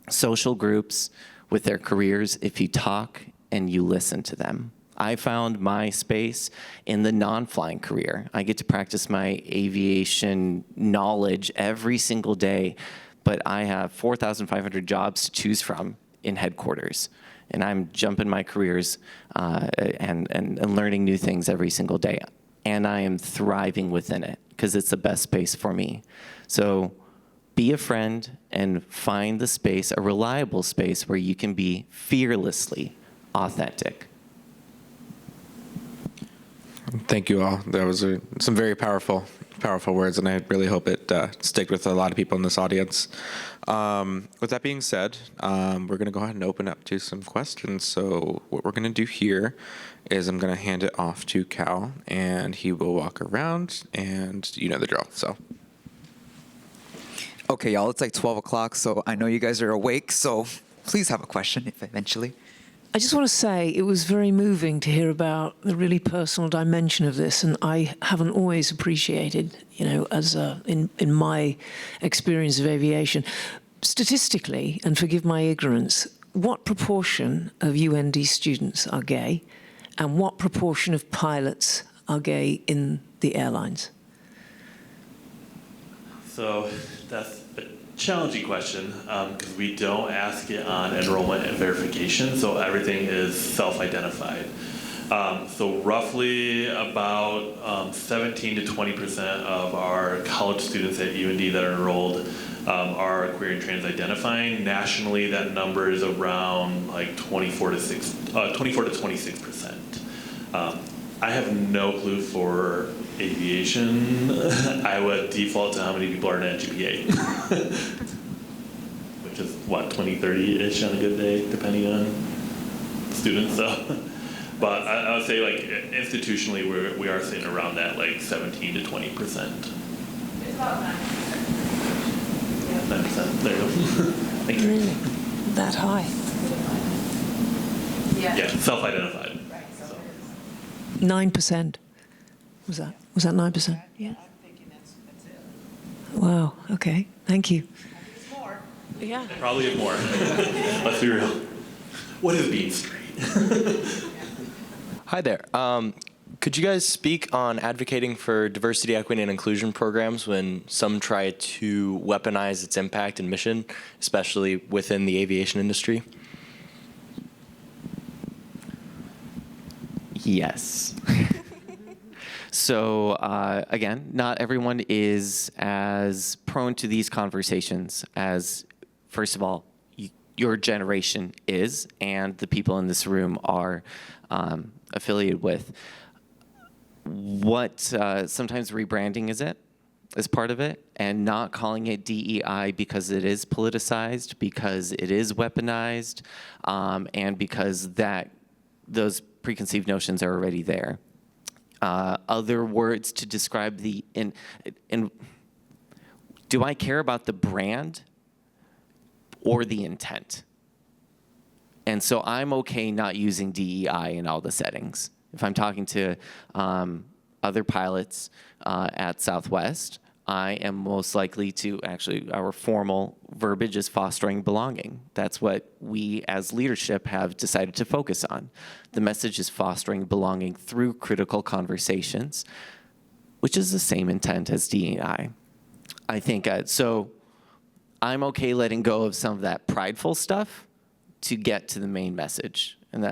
social groups, with their careers, if you talk and you listen to them. I found my space in the non-flying career. I get to practice my aviation knowledge every single day, but I have 4,500 jobs to choose from in headquarters. And I'm jumping my careers and learning new things every single day. And I am thriving within it because it's the best space for me. So be a friend and find the space, a reliable space where you can be fearlessly authentic. Thank you all. That was some very powerful words, and I really hope it sticks with a lot of people in this audience. With that being said, we're going to go ahead and open up to some questions. So what we're going to do here is I'm going to hand it off to Cal, and he will walk around, and you know the drill. So. Okay, y'all, it's like 12 o'clock, so I know you guys are awake, so please have a question if eventually. I just want to say it was very moving to hear about the really personal dimension of this, and I haven't always appreciated, as in my experience of aviation. Statistically, and forgive my ignorance, what proportion of UND students are gay, and what proportion of pilots are gay in the airlines? So that's a challenging question because we don't ask it on enrollment and verification, so everything is self-identified. So roughly about 17 to 20% of our college students at UND that are enrolled are queer and trans identifying. Nationally, that number is around like 24 to 26%. I have no clue for aviation. I would default to how many people are in NGPA, which is what, 20, 30-ish on a good day, depending on students. So, but I would say like institutionally, we are sitting around that like 17 to 20%. It's about 9%. 9%. There you go. Thank you. Really? That high? Yeah, self-identified. 9%. Was that 9%? Yeah. I'm thinking that's it. Wow. Okay. Thank you. It's more. Yeah. Probably is more. Let's be real. What is being straight? Hi there. Could you guys speak on advocating for diversity, equity, and inclusion programs when some try to weaponize its impact and mission, especially within the aviation industry? Yes. So again, not everyone is as prone to these conversations as, first of all, your generation is, and the people in this room are affiliated with. What sometimes rebranding is part of it, and not calling it DEI because it is politicized, because it is weaponized, and because those preconceived notions are already there. Other words to describe do I care about the brand or the intent? And so I'm okay not using DEI in all the settings. If I'm talking to other pilots at Southwest, I am most likely to actually, our formal verbiage is fostering belonging. That's what we as leadership have decided to focus on. The message is fostering belonging through critical conversations, which is the same intent as DEI. I think, so I'm okay letting go of some of that prideful stuff to get to the main message. And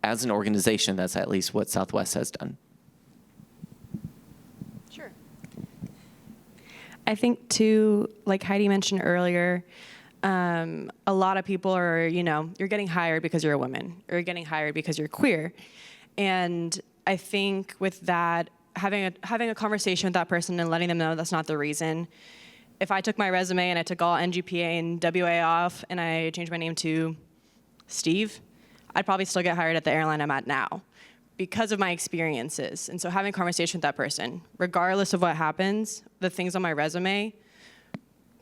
as an organization, that's at least what Southwest has done. Sure. I think too, like Heidi mentioned earlier, a lot of people are, you're getting hired because you're a woman, or you're getting hired because you're queer. And I think with that, having a conversation with that person and letting them know that's not the reason. If I took my resume and I took all NGPA and WA off and I changed my name to Steve, I'd probably still get hired at the airline I'm at now because of my experiences. And so having a conversation with that person, regardless of what happens, the things on my resume,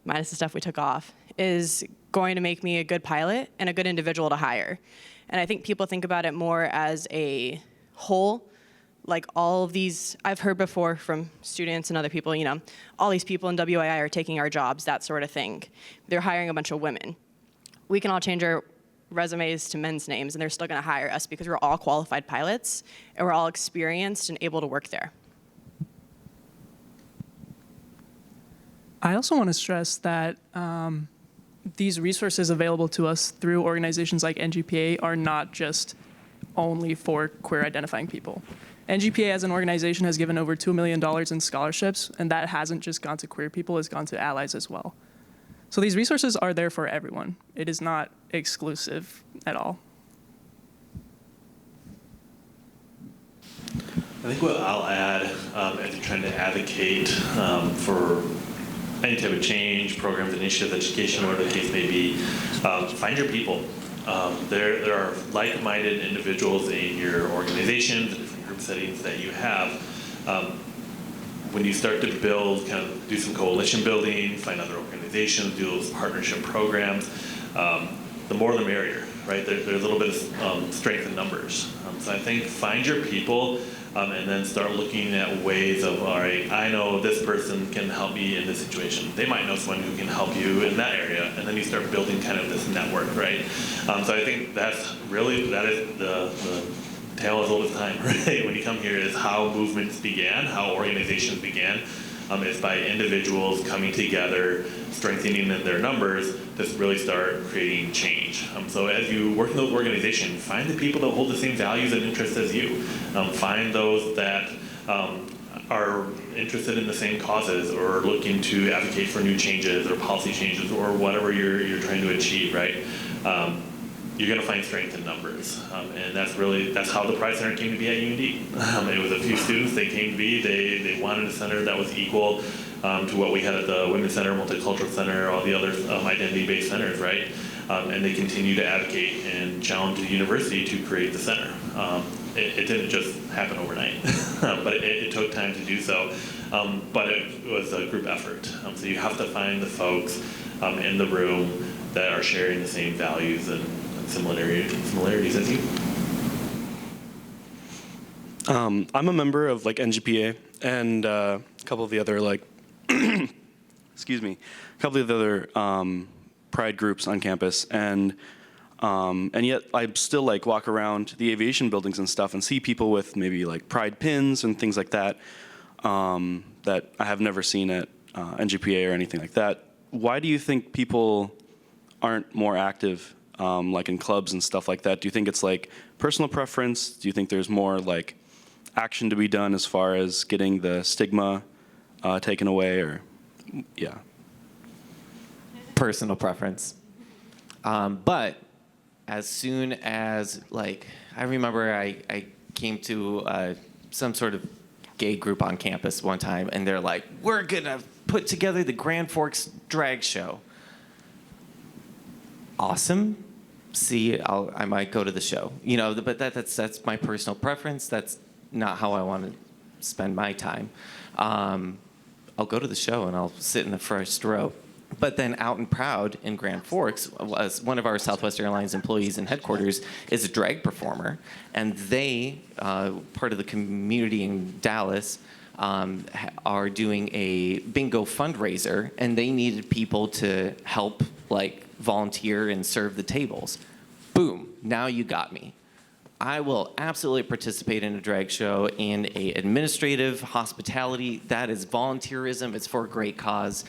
minus the stuff we took off, is going to make me a good pilot and a good individual to hire. And I think people think about it more as a whole, like all of these, I've heard before from students and other people, all these people in WII are taking our jobs, that sort of thing. They're hiring a bunch of women. We can all change our resumes to men's names and they're still gonna hire us because we're all qualified pilots and we're all experienced and able to work there. I also want to stress that these resources available to us through organizations like NGPA are not just only for queer identifying people. NGPA as an organization has given over $2 million in scholarships, and that hasn't just gone to queer people, it's gone to allies as well. So these resources are there for everyone. It is not exclusive at all. I think what I'll add as you're trying to advocate for any type of change, programs, initiatives, education, whatever the case may be, find your people. There are like-minded individuals in your organizations, different group settings that you have. When you start to build, kind of do some coalition building, find other organizations, do those partnership programs, the more the merrier, right? There's a little bit of strength in numbers. So I think find your people and then start looking at ways of, all right, I know this person can help me in this situation. They might know someone who can help you in that area, and then you start building kind of this network, right? So I think that is the tale of all the time, right? When you come here is how movements began, how organizations began, is by individuals coming together, strengthening in their numbers to really start creating change. So as you work in those organizations, find the people that hold the same values and interests as you. Find those that are interested in the same causes or looking to advocate for new changes or policy changes or whatever you're trying to achieve, right? You're going to find strength in numbers. And that's how the Pride Center came to be at UND. It was a few students, they came to be, they wanted a center that was equal to what we had at the Women's Center, Multicultural Center, all the other identity-based centers, right? And they continue to advocate and challenge the university to create the center. It didn't just happen overnight, but it took time to do so. But it was a group effort. So you have to find the folks in the room that are sharing the same values and similarities as you. I'm a member of NGPA and a couple of the other excuse me, a couple of the other pride groups on campus, and yet I still walk around the aviation buildings and stuff and see people with maybe pride pins and things like that that I have never seen at NGPA or anything like that. Why do you think people aren't more active in clubs and stuff like that? Do you think it's personal preference? Do you think there's more action to be done as far as getting the stigma taken away, or yeah? Personal preference. But as soon as I remember I came to some sort of gay group on campus one time, and they're like, we're gonna put together the Grand Forks drag show. Awesome. See, I might go to the show. But that's my personal preference. That's not how I want to spend my time. I'll go to the show and I'll sit in the first row. But then out and proud in Grand Forks, one of our Southwest Airlines employees in headquarters is a drag performer, and they, part of the community in Dallas, are doing a bingo fundraiser, and they needed people to help, like, volunteer and serve the tables. Boom, now you got me. I will absolutely participate in a drag show, in a administrative hospitality. That is volunteerism. It's for a great cause.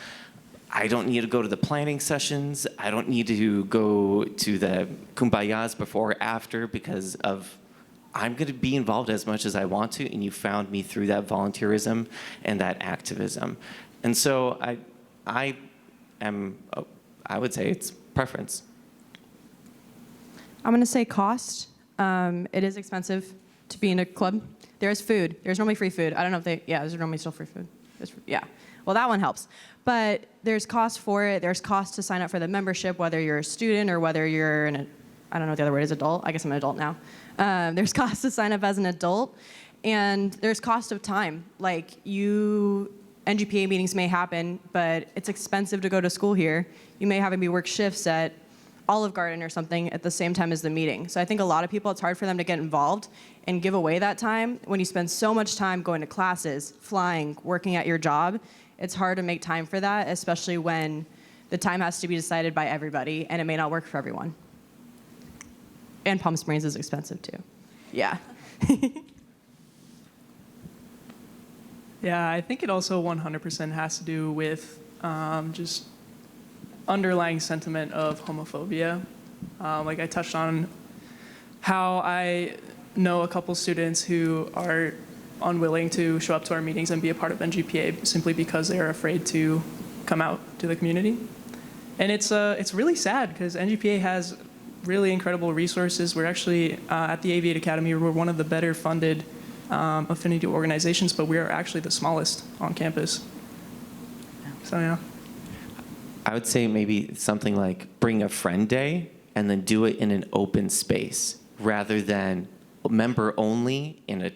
I don't need to go to the planning sessions. I don't need to go to the kumbayas before or after, because of I'm going to be involved as much as I want to, and you found me through that volunteerism and that activism. And so I would say it's preference. I'm going to say cost. It is expensive to be in a club. There's food. There's normally free food. I don't know if there's normally still free food. Yeah. Well, that one helps. But there's cost for it. There's cost to sign up for the membership, whether you're a student or whether you're I don't know what the other word is, adult. I guess I'm an adult now. There's cost to sign up as an adult. And there's cost of time. Like, NGPA meetings may happen, but it's expensive to go to school here. You may have me work shifts at Olive Garden or something at the same time as the meeting. So I think a lot of people, it's hard for them to get involved and give away that time. When you spend so much time going to classes, flying, working at your job, it's hard to make time for that, especially when the time has to be decided by everybody and it may not work for everyone. And Palm Springs is expensive too. Yeah. Yeah, I think it also 100% has to do with just underlying sentiment of homophobia. Like I touched on how I know a couple students who are unwilling to show up to our meetings and be a part of NGPA simply because they are afraid to come out to the community. And it's really sad because NGPA has really incredible resources. We're actually, at the Aviate Academy, we're one of the better funded affinity organizations, but we are actually the smallest on campus. So yeah. I would say maybe something like bring a friend day and then do it in an open space rather than member only in a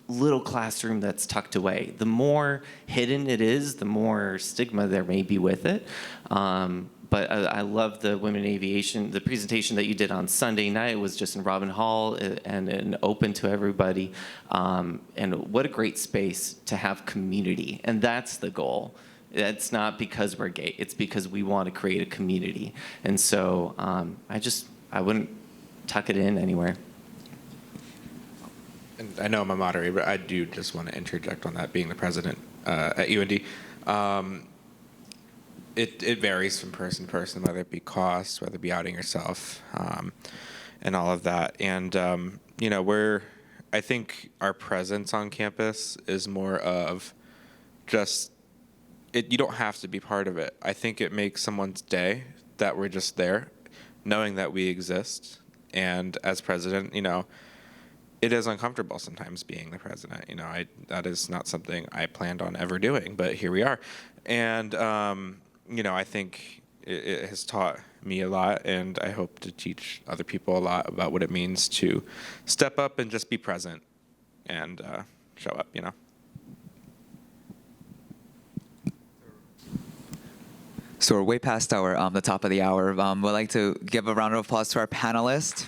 little classroom that's tucked away. The more hidden it is, the more stigma there may be with it. But I love the Women in Aviation, the presentation that you did on Sunday night. It was just in Robin Hall and open to everybody. And what a great space to have community. And that's the goal. It's not because we're gay. It's because we want to create a community. And so I wouldn't tuck it in anywhere. And I know I'm a moderator, but I do just want to interject on that, being the president at UND. It varies from person to person, whether it be cost, whether it be outing yourself, and all of that. And, I think our presence on campus is more of just, you don't have to be part of it. I think it makes someone's day that we're just there, knowing that we exist. And as president, it is uncomfortable sometimes being the president. That is not something I planned on ever doing, but here we are. And, I think it has taught me a lot, and I hope to teach other people a lot about what it means to step up and just be present and show up, So we're way past the top of the hour. We'd like to give a round of applause to our panelists.